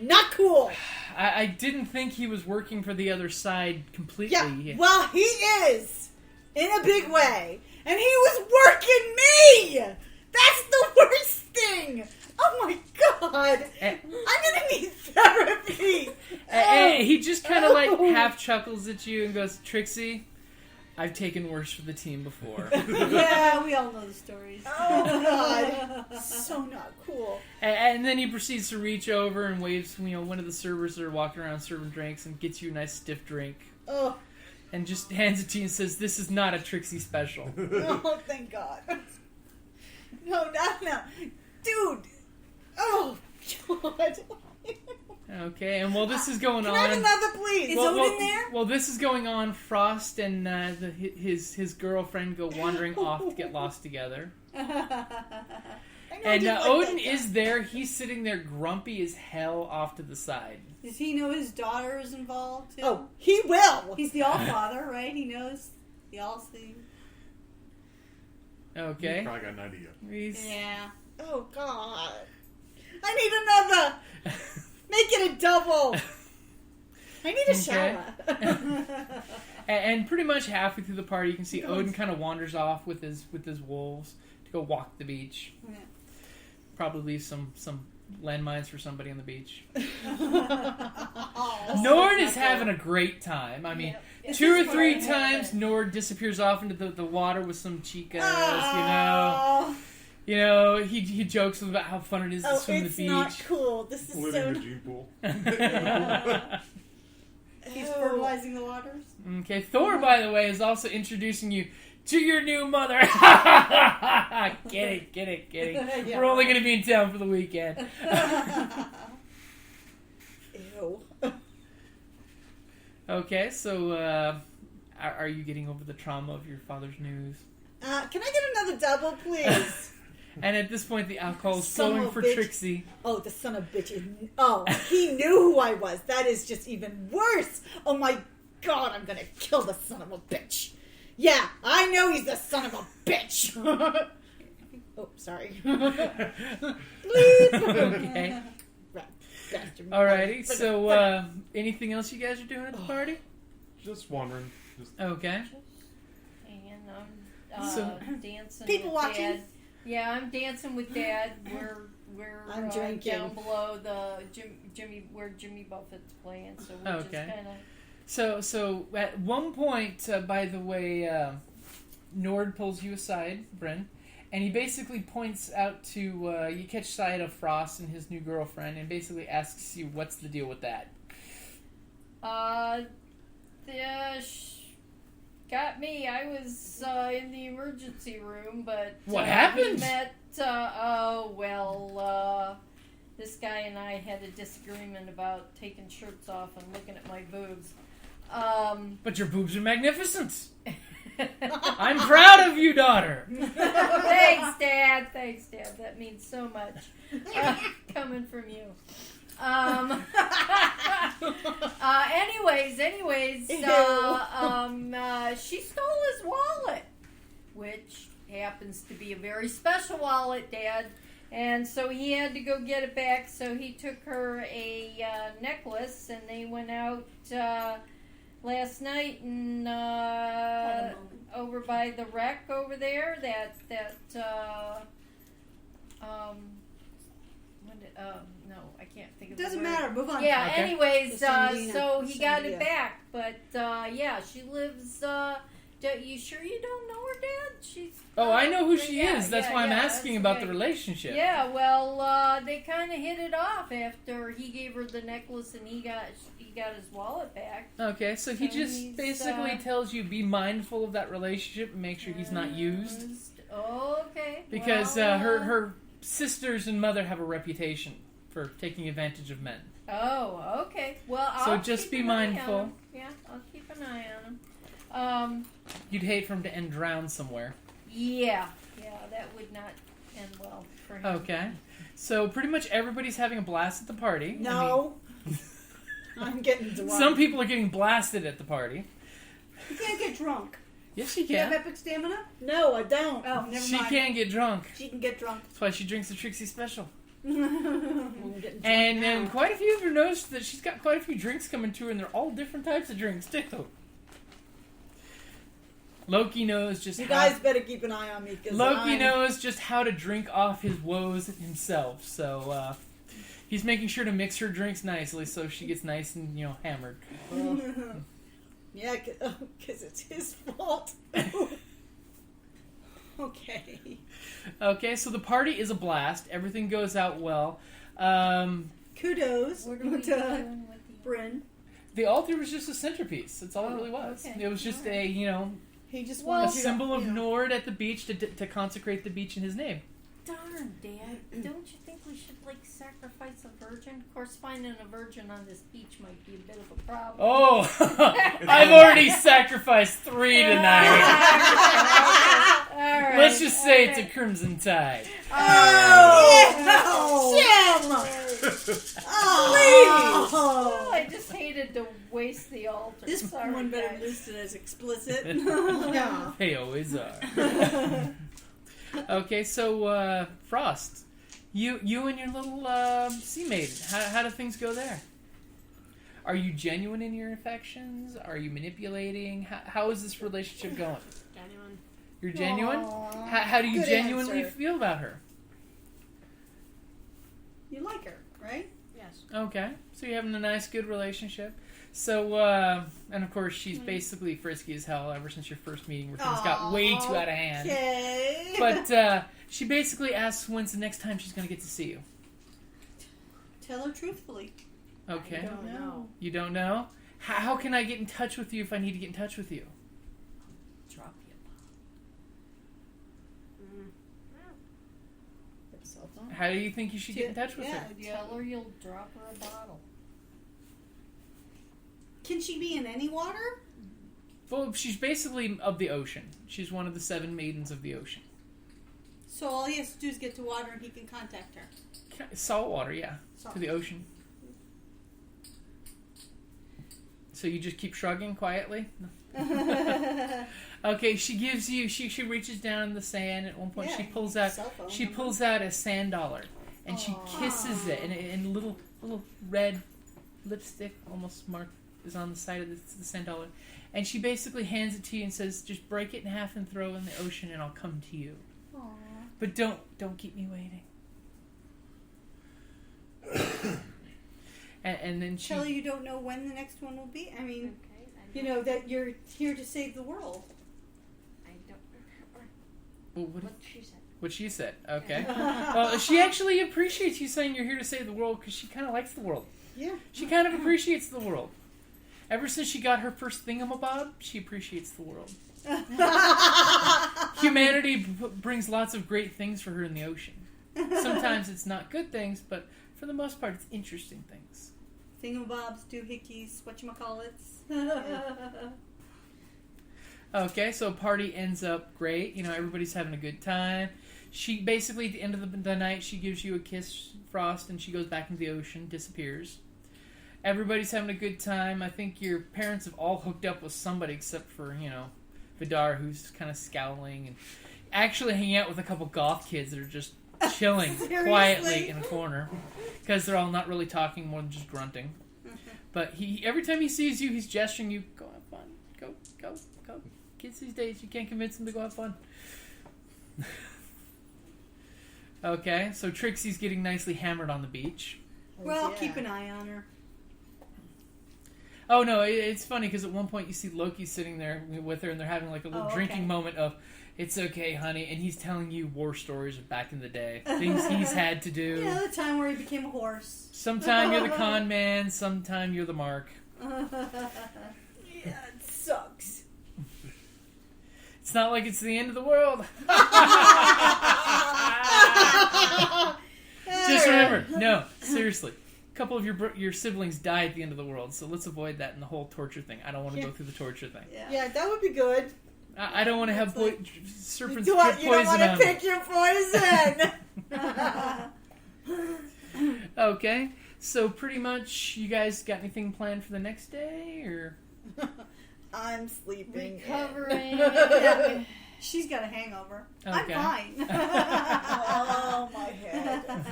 Not cool! I didn't think he was working for the other side completely. Yeah, well, he is! In a big way. And he was working me! That's the worst thing! Oh my God! And- I'm gonna need therapy! And he just kind of half chuckles at you and goes, "Trixie, I've taken worse for the team before. Yeah, we all know the stories. Oh God, so not cool. And then he proceeds to reach over and waves, one of the servers that are walking around serving drinks and gets you a nice stiff drink. Oh, And just hands it to you and says, "This is not a Trixie special." oh, thank God. No, dude. Oh God. Okay, and while this is going Can on... I have another, please? Is Odin there? Well, this is going on, Frost and his girlfriend go wandering off to get lost together. I know I And didn't like Odin that guy. is there. He's sitting there grumpy as hell off to the side. Does he know his daughter is involved too? Oh, he will. He's the All-Father, right? He knows the All-Seeing. Okay. Probably got an idea. He's... Yeah. Oh God. I need another. Make it a double. I need a shower. And pretty much halfway through the party, you can see Odin kind of wanders off with his wolves to go walk the beach. Yeah. Probably leave some landmines for somebody on the beach. Oh, Nord is having a great time. I mean, Yeah. 2 or 3 times Nord disappears off into the water with some chicas, oh, he jokes about how fun it is to swim the it's beach. not cool. This is Living so. in the gene pool. He's Oh. fertilizing the waters. Okay, Thor, by the way, is also introducing you to your new mother. Get it. Yeah, We're only right. going to be in town for the weekend. Ew. Okay, so are you getting over the trauma of your father's news? Can I get another double, please? And at this point, the alcohol is Son flowing of a for bitch. Trixie. Oh, the son of a bitch. Oh, he knew who I was. That is just even worse. Oh my God, I'm gonna kill the son of a bitch. Yeah, I know he's the son of a bitch. Oh, sorry. Bleep. Okay. Bastard. Alrighty, so anything else you guys are doing at the party? Just wandering. Just Okay. And I'm So- dancing People with watching? Dad. Yeah, I'm dancing with Dad. We're I'm drinking. down below the Jimmy where Jimmy Buffett's playing, so we're just Okay. kind of. So at one point, by the way, Nord pulls you aside, Bryn, and he basically points out to you catch sight of Frost and his new girlfriend, and basically asks you what's the deal with that. Got me. I was in the emergency room, but What we happened? met. This guy and I had a disagreement about taking shirts off and looking at my boobs. But your boobs are magnificent. I'm proud of you, daughter. Thanks, Dad. That means so much coming from you. Anyways, she stole his wallet, which happens to be a very special wallet, Dad. And so he had to go get it back. So he took her a necklace, and they went out last night and over by the wreck over there. No, I can't think of It doesn't the word. matter. Move on. Yeah. Okay. Anyways, The Sandina. so he got it Sandia. back, but yeah, she lives. You sure you don't know her, Dad? She's. Oh, I know who she Yeah, is. That's yeah, why I'm yeah, asking that's about right. the relationship. Yeah, well, they kind of hit it off after he gave her the necklace and he got his wallet back. Okay, so he So just he's, basically tells you be mindful of that relationship and make sure he's not used. Okay. Because well, her sisters and mother have a reputation for taking advantage of men. Oh, okay. Well, So I'll just keep be an eye on mindful. him. Yeah, I'll keep an eye on him. You'd hate for him to end drowned somewhere. Yeah, that would not end well for him. Okay. So pretty much everybody's having a blast at the party. No. I'm getting I drunk. mean, some people are getting blasted at the party. You can't get drunk. Yes, she Do you have can. epic stamina? No, I don't. Oh, never She mind. can get drunk. She can get drunk. That's why she drinks the Trixie Special. I'm getting drunk And now. quite a few of you noticed that she's got quite a few drinks coming to her, and they're all different types of drinks, too. Loki knows just You how... guys better keep an eye on me. Cause Loki I'm... knows just how to drink off his woes himself, so he's making sure to mix her drinks nicely so she gets nice and, hammered. Yeah, Yeah, because it's his fault. Okay. Okay, so the party is a blast. Everything goes out well. Kudos What are we to doing with the... Bryn. The altar was just a centerpiece. That's all it really was. Okay. It was just All right. He just a wanted you to, symbol of you know. Nord at the beach to consecrate the beach in his name. Darn, Dad. Don't you think we should, sacrifice a virgin? Of course, finding a virgin on this beach might be a bit of a problem. Oh, I've already sacrificed 3 tonight. All right. Let's just say it's a Crimson Tide. Oh, Jim! Oh, I just hated to waste the altar. This Sorry, one better guys. be listed as explicit. Yeah. They always are. Okay, so Frost, you and your little sea maiden, how do things go there? Are you genuine in your affections? Are you manipulating? How is this relationship going? Genuine. You're genuine? Aw, How do you good genuinely answer. feel about her? You like her, right? Yes. Okay, so you're having a nice, good relationship. So, and of course, she's basically frisky as hell ever since your first meeting where things got way too out of hand. Okay. But she basically asks when's the next time she's going to get to see you. Tell her truthfully. Okay. I don't know. You don't know? How can I get in touch with you if I need to get in touch with you? Drop you. Cell phone. How do you think you should get in touch with her? Tell her you'll drop her a bottle. Can she be in any water? Well, she's basically of the ocean. She's one of the 7 maidens of the ocean. So all he has to do is get to water and he can contact her. Salt water, yeah. Salt. To the ocean. So you just keep shrugging quietly? Okay, she gives you, she reaches down in the sand. At one point, Yeah, she pulls out cell phone she number. pulls out a sand dollar, and she Aw. kisses it, and little red lipstick almost mark is on the side of the sand dollar, and she basically hands it to you and says, "Just break it in half and throw it in the ocean, and I'll come to you. Aw. But don't keep me waiting." And then she. Kellie, you don't know when the next one will be? I mean, Okay. you know that you're here to save the world. I don't remember Well, what she said. what she said. Okay. Well, she actually appreciates you saying you're here to save the world because she kind of likes the world. Yeah. She kind of appreciates the world. Ever since she got her first thingamabob, she appreciates the world. Humanity brings lots of great things for her in the ocean. Sometimes it's not good things, but for the most part, it's interesting things. Thingamabobs, doohickeys, whatchamacallits. Okay, so party ends up great. You know, everybody's having a good time. She basically, at the end of the night, she gives you a kiss, Frost, and she goes back into the ocean, disappears. Everybody's having a good time. I think your parents have all hooked up with somebody except for, Vidar, who's kind of scowling and actually hanging out with a couple goth kids that are just chilling quietly in a corner because they're all not really talking, more than just grunting. But he every time he sees you, he's gesturing you, go have fun. Go. Kids these days, you can't convince them to go have fun. Okay, so Trixie's getting nicely hammered on the beach. Well, I'll keep an eye on her. Oh no, it's funny because at one point you see Loki sitting there with her and they're having like a little Oh, drinking okay. moment of, "It's okay, honey," and he's telling you war stories of back in the day, things he's had to do. Yeah, the time where he became a horse. Sometime you're the con man, sometime you're the mark. Yeah, it sucks. It's not like it's the end of the world. Just remember, no, seriously. A couple of your siblings die at the end of the world, so let's avoid that and the whole torture thing. I don't want to go through the torture thing. Yeah, that would be good. I don't want to have Like, serpents You drip don't poison want to on me. pick your poison. Okay, so pretty much, you guys got anything planned for the next day, or? I'm sleeping. Recovering. Yeah. She's got a hangover. Okay. I'm fine. Oh, my head.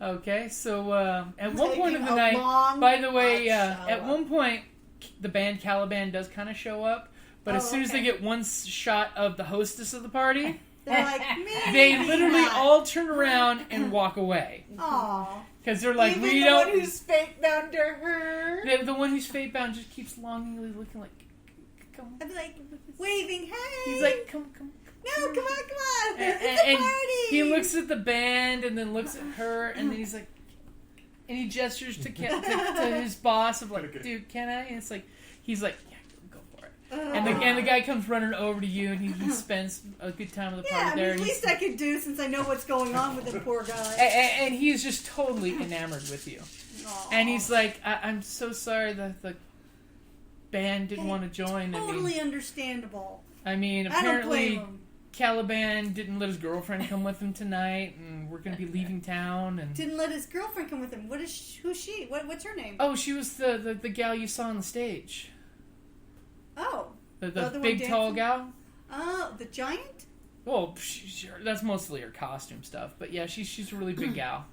Okay, so at one point in the Taking a night, long, by the way, hot at shower. one point, the band Caliban does kind of show up, but as soon as they get one shot of the hostess of the party, They're like, man. they literally all turn around and walk away. Aw. Because they're like, Even we the don't. one who's fate bound to her. The one who's fate bound just keeps longingly looking like, come. I'm like waving, hey. He's like, come. no, come on. And It's a party. he looks at the band and then looks at her and then he's like, and he gestures to his boss of like, dude, can I? And it's like, he's like, yeah, go for it. And the guy comes running over to you and he spends a good time with the party Yeah, I mean, there. at and least I could do since I know what's going on with the poor guy. and he's just totally enamored with you. Aw. And he's like, I'm so sorry that the band didn't want to join. Totally understandable. I mean, I don't blame apparently him. Caliban didn't let his girlfriend come with him tonight, and we're going to be leaving town. And Didn't let his girlfriend come with him. Who's she? What's her name? oh, she was the gal you saw on the stage, Oh. the other one big tall dancing? gal. Oh, the giant? Well, that's mostly her costume stuff, but yeah, she's a really big gal.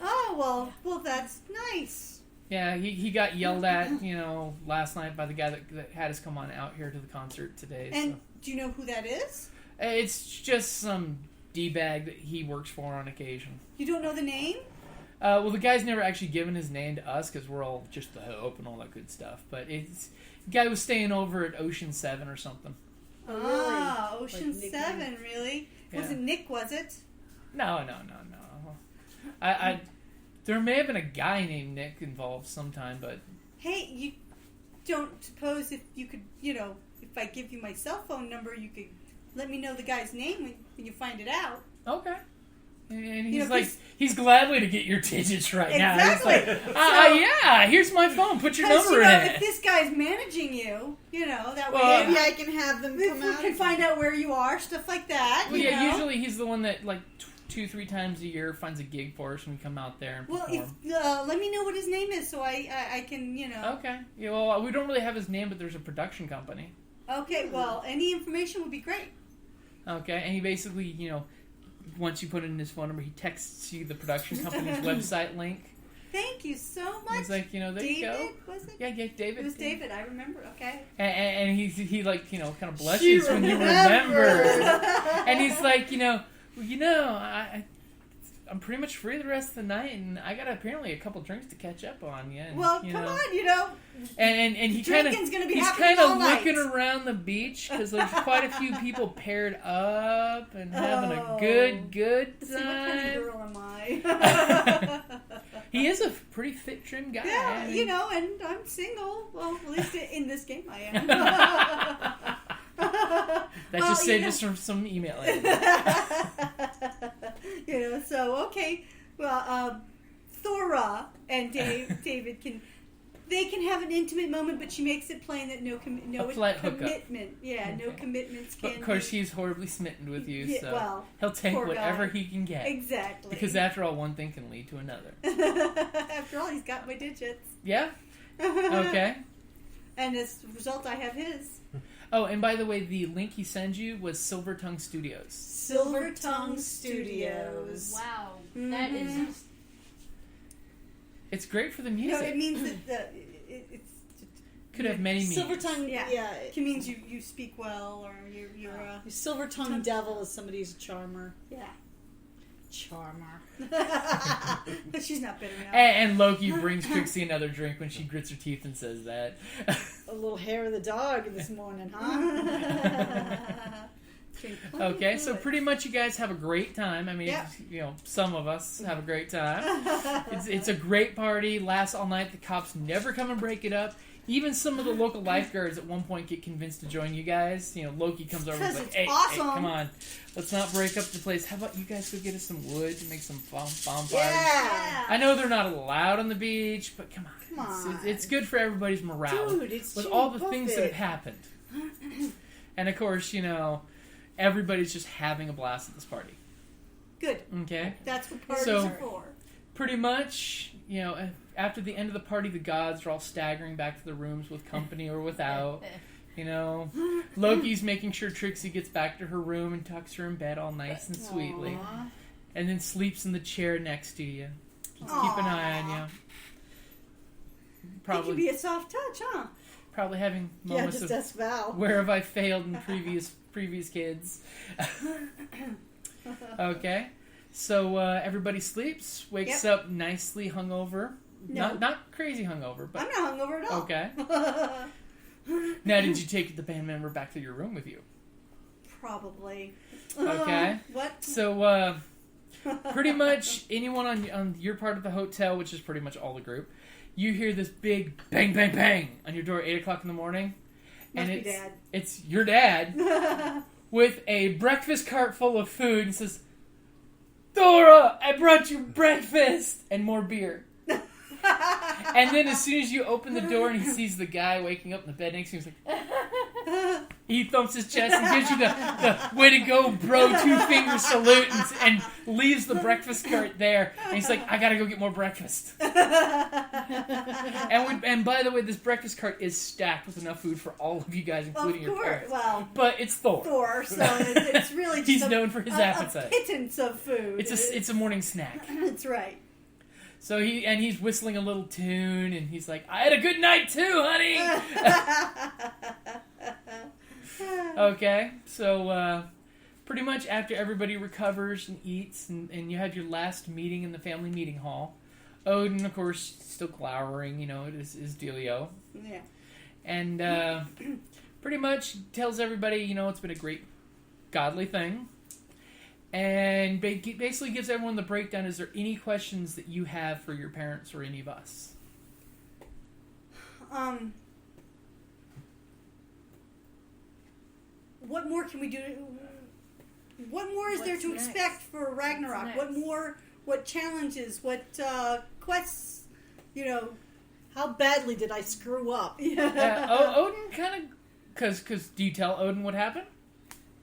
Oh, well, that's nice. Yeah, he got yelled at, last night by the guy that had us come on out here to the concert today. And so. do you know who that is? It's just some D-bag that he works for on occasion. You don't know the name? Well, the guy's never actually given his name to us because we're all just the hope and all that good stuff. But the guy was staying over at Ocean 7 or something. Oh, really? Ah, Ocean Like Nick 7, really? Yeah. Wasn't Nick, was it? No. There may have been a guy named Nick involved sometime, but Hey, you don't suppose if you could, if I give you my cell phone number, you could let me know the guy's name when you find it out. okay. And You he's know, like, 'cause- he's gladly to get your digits right now. He's Exactly. like, yeah, here's my phone. Put your Because, number in if it. this guy's managing you, that Well, way Maybe I can have them we come out. can find out where you are, stuff like that. Well, you yeah, know? usually he's the one that, like, 2-3 times a year finds a gig for us and we come out there and Well, perform. let me know what his name is so I can, Okay. Yeah, well, we don't really have his name, but there's a production company. Okay, well, any information would be great. Okay, and he basically, once you put in his phone number, he texts you the production company's website link. Thank you so much. He's like, there David, you go. was it? Yeah, David. It was David, I remember, okay. And he like, kind of blushes when you remember. And he's like, I'm pretty much free the rest of the night, and I got apparently a couple drinks to catch up on. Yeah. And, Well, come on, And he kind of drinking's gonna be he's happening kind of all night. looking around the beach because there's quite a few people paired up and having a Oh. good See, what kind of time. girl am I? He is a pretty fit, trim guy. Yeah, I mean, and I'm single. Well, at least in this game I am. that just saved us from some email. So, okay. Well, Thora and David can have an intimate moment, but she makes it plain that no A polite hookup. commitment. Yeah, no Okay. commitments can Of course, be. he's horribly smitten with you, Yeah, so well, he'll take poor whatever guy. he can get. Exactly. Because after all, one thing can lead to another. After all, he's got my digits. Yeah? Okay. And as a result, I have his. Oh, and by the way, the link he sends you was Silver Tongue Studios. Silver Tongue Studios. Wow, that is. It's great for the You music. know, it means that it's Could have many meanings. Silver tongue, Yeah. yeah. it means you speak well or you're Silver tongue devil is somebody who's a charmer. yeah. Charmer. But she's not bitter now. And Loki brings Trixie another drink when she grits her teeth and says that. A little hair of the dog this morning, huh? Okay, so pretty much you guys have a great time. I mean, Yeah. some of us have a great time. It's a great party, lasts all night. The cops never come and break it up. Even some of the local lifeguards at one point get convinced to join you guys. Loki comes over and is Because like, it's hey, awesome. come on. Let's not break up the place. How about you guys go get us some wood to make some bonfires? Yeah. I know they're not allowed on the beach, but come on. Come on. It's good for everybody's morale. Dude, it's with Jimmy all the things that have Buffett. happened. And of course, everybody's just having a blast at this party. Good. Okay? That's what parties So- are for. Pretty much, after the end of the party, the gods are all staggering back to their rooms with company or without. Loki's making sure Trixie gets back to her room and tucks her in bed all nice and sweetly. Aw. And then sleeps in the chair next to you. Just keep an eye on you. It can Probably, be a soft touch, huh? probably having Yeah, moments just of ask Val. where have I failed in previous kids. Okay, So everybody sleeps, wakes up nicely hungover. No. Not crazy hungover, but I'm not hungover at all. okay. Now, did you take the band member back to your room with you? Probably. Okay. What? So, pretty much anyone on your part of the hotel, which is pretty much all the group, you hear this big bang, bang, bang on your door at 8 o'clock in the morning. Must And be Dad. it's your dad with a breakfast cart full of food and says, Thora, I brought you breakfast and more beer. And then as soon as you open the door and he sees the guy waking up in the bed next to him, he's like, he thumps his chest and gives you the way to go, bro, 2-finger salute and leaves the breakfast cart there. And he's like, I gotta go get more breakfast. And by the way, this breakfast cart is stacked with enough food for all of you guys, including your parents. Well, but it's Thor. So it's really just He's known for his a appetite. pittance of food. It's a morning snack. That's right. So he's whistling a little tune, and he's like, I had a good night too, honey! Okay, so pretty much after everybody recovers and eats, and you have your last meeting in the family meeting hall, Odin, of course, still glowering, it is dealio. Yeah. And pretty much tells everybody, it's been a great godly thing. And basically gives everyone the breakdown. Is there any questions that you have for your parents or any of us? What more can we do? What more is there to expect for Ragnarok? What more? What challenges? What quests? How badly did I screw up? Odin kind of... Because do you tell Odin what happened?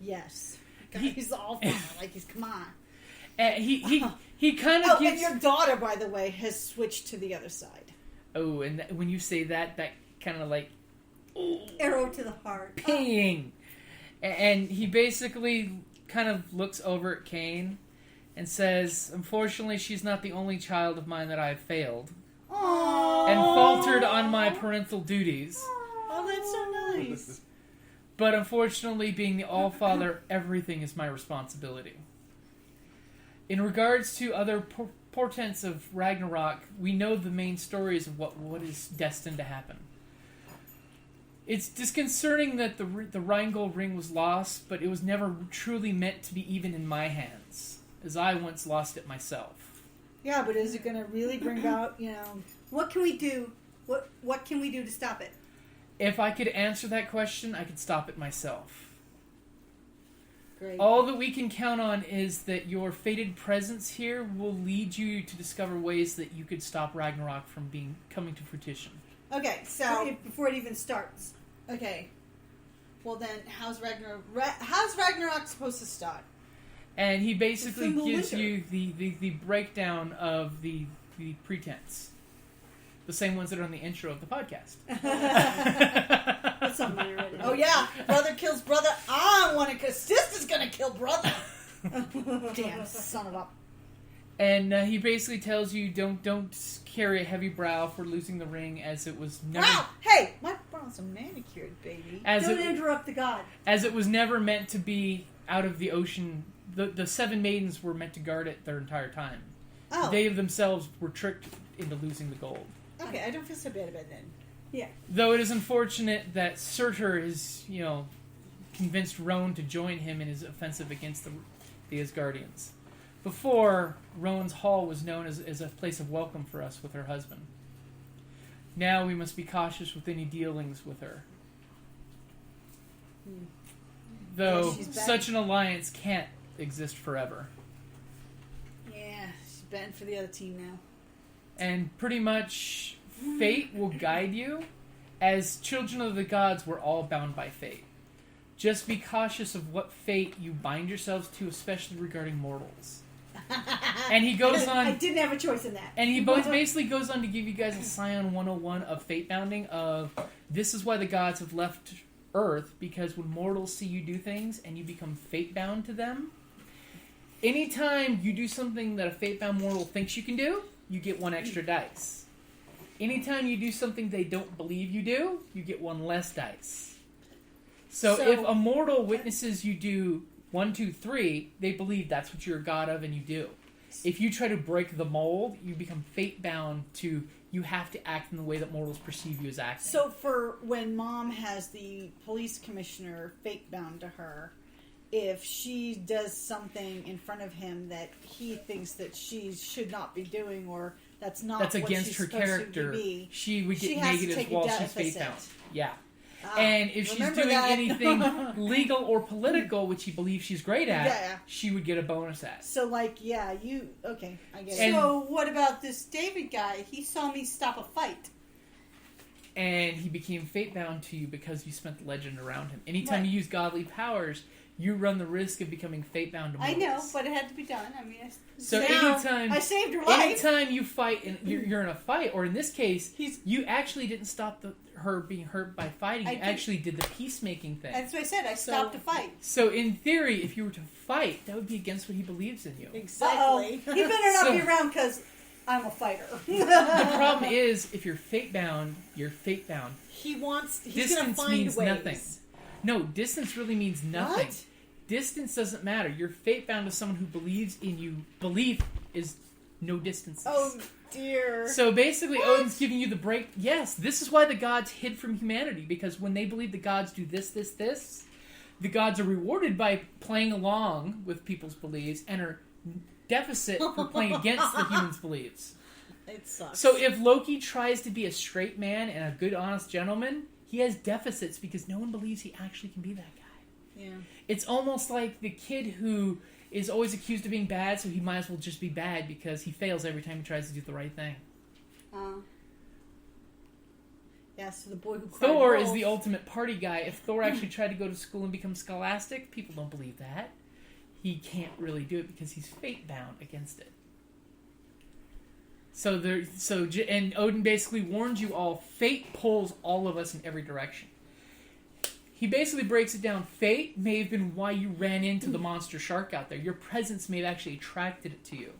Yes. He's all fine. Come on. He kind of gives... and your daughter, by the way, has switched to the other side. Oh, and when you say that kind of like... Ooh, arrow to the heart. Ping! And he basically kind of looks over at Kane and says, unfortunately, she's not the only child of mine that I've failed. Aww. And faltered on my parental duties. Oh, that's so nice. But unfortunately, being the All-Father, everything is my responsibility. In regards to other portents of Ragnarok, we know the main stories of what is destined to happen. It's disconcerting that the Rheingold ring was lost, but it was never truly meant to be even in my hands, as I once lost it myself. Yeah, but is it going to really bring about, What can we do? What can we do to stop it? If I could answer that question, I could stop it myself. Great. All that we can count on is that your fated presence here will lead you to discover ways that you could stop Ragnarok from coming to fruition. Okay, so before it even starts. Okay. Well then, how's Ragnarok supposed to start? And he basically It's in the gives winter. you the breakdown of the pretense. The same ones that are on the intro of the podcast. That's something I read. Oh yeah, brother kills brother. I want to, because sister's gonna kill brother. Damn son of a... And he basically tells you don't carry a heavy brow for losing the ring, as it was never. Wow! Hey, my brow's a manicured, baby. Don't interrupt the god. As it was never meant to be out of the ocean. The 7 maidens were meant to guard it their entire time. Oh. They themselves were tricked into losing the gold. Okay, I don't feel so bad about that. Yeah. Though it is unfortunate that Surtur is, convinced Roan to join him in his offensive against the Asgardians. Before, Roan's hall was known as a place of welcome for us with her husband. Now we must be cautious with any dealings with her. Though Yeah, she's bad. such an alliance can't exist forever. Yeah, she's betting for the other team now. And pretty much, fate will guide you. As children of the gods, we're all bound by fate. Just be cautious of what fate you bind yourselves to, especially regarding mortals. And he goes on... I didn't have a choice in that. And he basically goes on to give you guys a Scion 101 of fate bounding of, this is why the gods have left Earth, because when mortals see you do things and you become fate bound to them, anytime you do something that a fate bound mortal thinks you can do, you get 1 extra dice. Anytime you do something they don't believe you do, you get 1 less dice. So if a mortal witnesses you do 1, 2, 3, they believe that's what you're a god of and you do. If you try to break the mold, you become fate-bound to... You have to act in the way that mortals perceive you as acting. So for when Mom has the police commissioner fate-bound to her, if she does something in front of him that he thinks that she should not be doing, or that's not that's what against she's her supposed character, to be, she would she get has to negative take a while she's deficit. fate-bound. Yeah. Ah, And if she's remember doing that. anything legal or political, which he believes she's great at, Yeah. she would get a bonus at. So, like, yeah, you... Okay, I get And- it. So what about this David guy? He saw me stop a fight. And he became fate-bound to you because you spent the legend around him. Anytime Right. you use godly powers, you run the risk of becoming fate-bound to I mortals. know, but it had to be done. I mean, So now anytime... I saved her life. Anytime you fight, and you're in a fight, or in this case, He's- you actually didn't stop her being hurt by fighting. I You did. actually did the peacemaking thing. That's what I said. I stopped a fight. So in theory, if you were to fight, that would be against what he believes in you. Exactly. Exactly. He better not So- be around because I'm a fighter. The problem is, if you're fate-bound, you're fate-bound. He's going to Distance find means ways. nothing. No, distance really means nothing. What? Distance doesn't matter. You're fate-bound to someone who believes in you. Belief is no distance. Oh, dear. So basically, Odin's giving you the break. Yes, this is why the gods hid from humanity, because when they believe the gods do this, the gods are rewarded by playing along with people's beliefs and are deficit for playing against the humans' beliefs. It sucks. So if Loki tries to be a straight man and a good, honest gentleman, he has deficits because no one believes he actually can be that guy. Yeah. It's almost like the kid who is always accused of being bad, so he might as well just be bad because he fails every time he tries to do the right thing. Yeah, so the boy who cried Thor wolf. is the ultimate party guy. If Thor actually tried to go to school and become scholastic, people don't believe that. He can't really do it because he's fate-bound against it. And Odin basically warns you all, fate pulls all of us in every direction. He basically breaks it down. Fate may have been why you ran into the monster shark out there. Your presence may have actually attracted it to you.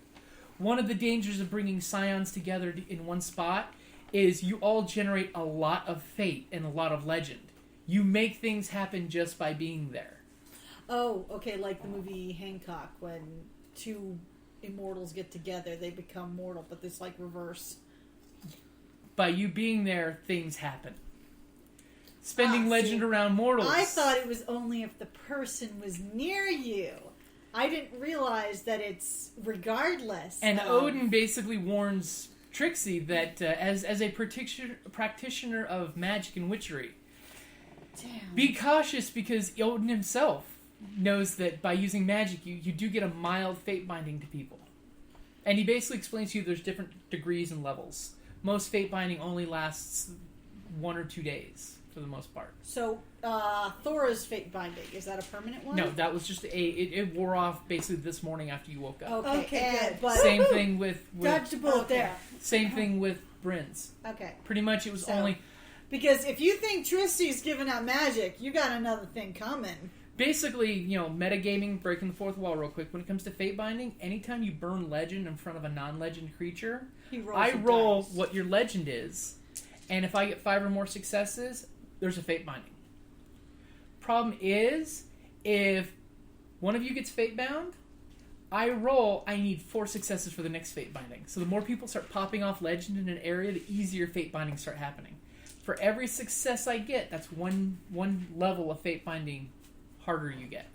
One of the dangers of bringing Scions together in one spot is you all generate a lot of fate and a lot of legend. You make things happen just by being there. Oh, okay, like the movie Hancock, when two immortals get together, they become mortal, but it's like reverse. By you being there, things happen. Spending legend see, around mortals. I thought it was only if the person was near you. I didn't realize that it's regardless. And of... Odin basically warns Trixie that as a practitioner of magic and witchery, be cautious because Odin himself knows that by using magic, you do get a mild fate binding to people. And he basically explains to you there's different degrees and levels. Most fate binding only lasts 1 or 2 days, for the most part. So, Thora's fate binding, is that a permanent one? No, that was just it wore off basically this morning after you woke up. Okay, good. But, Same thing with Dodged a bullet Okay. there. same thing with Bryn's. okay. Pretty much it was So- only... Because if you think Trixie's giving out magic, you got another thing coming. Basically, metagaming, breaking the fourth wall real quick. When it comes to fate binding, anytime you burn legend in front of a non-legend creature, He rolls I the roll dice. what your legend is, and if I get 5 or more successes, there's a fate binding. Problem is, if one of you gets fate bound, I need 4 successes for the next fate binding. So the more people start popping off legend in an area, the easier fate bindings start happening. For every success I get, that's one level of fate binding harder you get.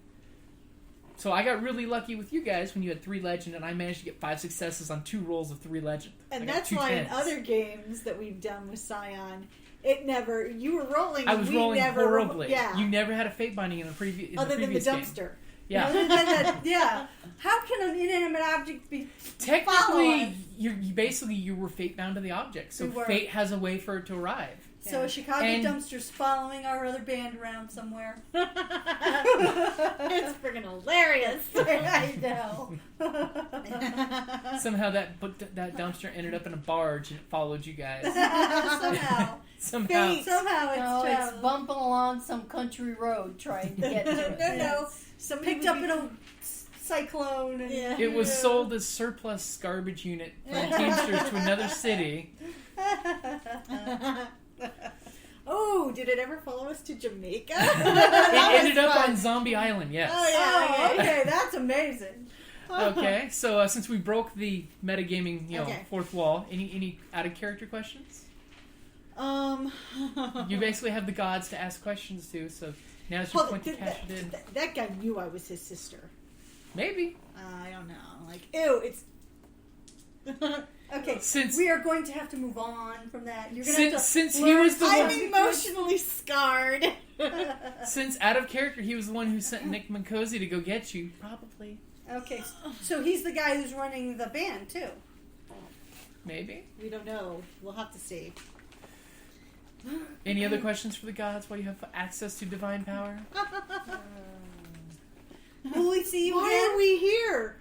So I got really lucky with you guys when you had 3 legend, and I managed to get 5 successes on 2 rolls of 3 legend. And I got that's 2 why in tens. other games that we've done with Scion, you were rolling. I and was we rolling never, horribly. Yeah. You never had a fate binding in the previous Other than the game. dumpster. Yeah. Other than that, yeah. How can an inanimate object be follow Technically, us? you were fate bound to the object, so We were. fate has a way for it to arrive. So a Chicago And- dumpster's following our other band around somewhere. It's freaking hilarious. I know. Somehow that dumpster ended up in a barge and it followed you guys. Somehow. Somehow. Somehow it's No, it's traveling. bumping along some country road trying to get to it. No. Somebody Picked would up be- in a cyclone. And, Yeah. It was sold as surplus garbage unit from Teamsters to another city. Oh, did it ever follow us to Jamaica? It ended up on Zombie Island, yes. Oh, yeah. Oh, okay, that's amazing. Okay, so since we broke the metagaming, Okay. fourth wall, any out of character questions? You basically have the gods to ask questions to, so now's your point to cash it in. That guy knew I was his sister. Maybe. I don't know. Like, ew, it's... Okay, Since- we are going to have to move on from that. You're gonna have to Since he learn was the I'm one, emotionally scarred. since out of character he was the one who sent Nick Mancosi to go get you, probably. Okay, so he's the guy who's running the band too. Maybe. We don't know. We'll have to see. Any other questions for the gods while you have access to divine power? Will we see you Why again? are we here?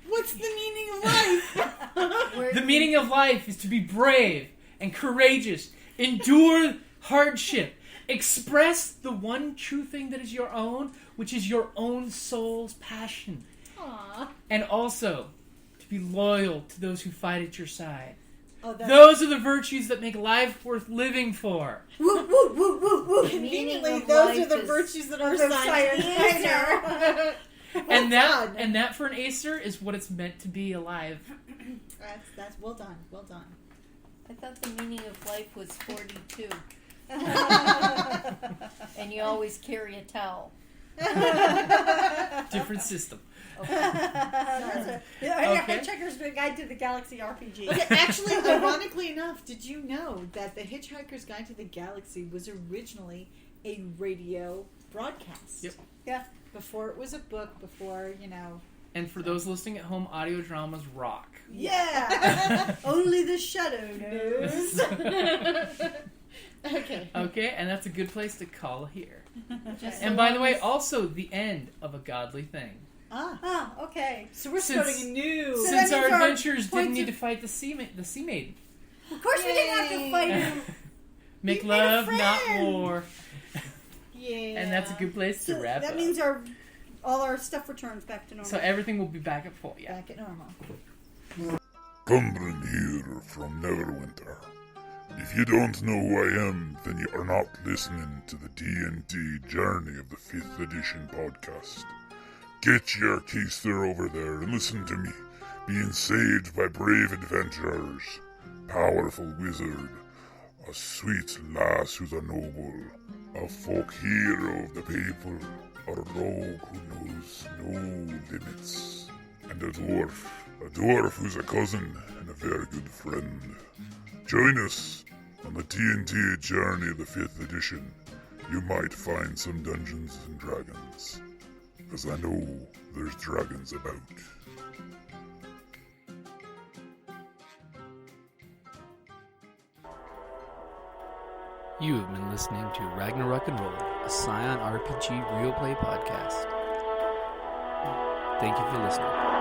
What's the meaning of life? The meaning of life is to be brave and courageous, endure hardship, express the one true thing that is your own, which is your own soul's passion, Aww. and also to be loyal to those who fight at your side. Oh, that's Those are the virtues that make life worth living for. Woo, woo, woo, woo, woo. conveniently, meaning of those are life the is- virtues that are Those assigned to science. the Acer. And done. that for an Acer is what it's meant to be alive. That's well done. Well done. I thought the meaning of life was 42. And you always carry a towel. Different system. Hitchhiker's Guide to the Galaxy RPG. Okay, actually, ironically enough, did you know that the Hitchhiker's Guide to the Galaxy was originally a radio broadcast? Yep. Yeah. Before it was a book, before, And for those listening at home, audio dramas rock. Yeah. Only the shadow knows. Okay. Okay, and that's a good place to call here. Just And so by the long way, as- also the end of a godly thing. Ah, okay. So we're Since- starting anew. So Since that our means our adventurers didn't points need of- to fight the sea maiden. Of course we didn't have to Yay. fight him. Make You made a love, not friend. war. Yeah. And that's a good place to So wrap that up. means all our stuff returns back to normal. So everything will be back at full, yeah. back at normal. Bryn here from Neverwinter. If you don't know who I am, then you are not listening to the D&D Journey of the 5th Edition podcast. Get your keister over there and listen to me, being saved by brave adventurers, powerful wizard, a sweet lass who's a noble, a folk hero of the people, a rogue who knows no limits, and a dwarf who's a cousin and a very good friend. Join us on the D&D Journey of the 5th Edition. You might find some Dungeons and Dragons, because I know there's dragons about. You have been listening to Ragnarok and Roll, a Scion RPG real play podcast. Thank you for listening.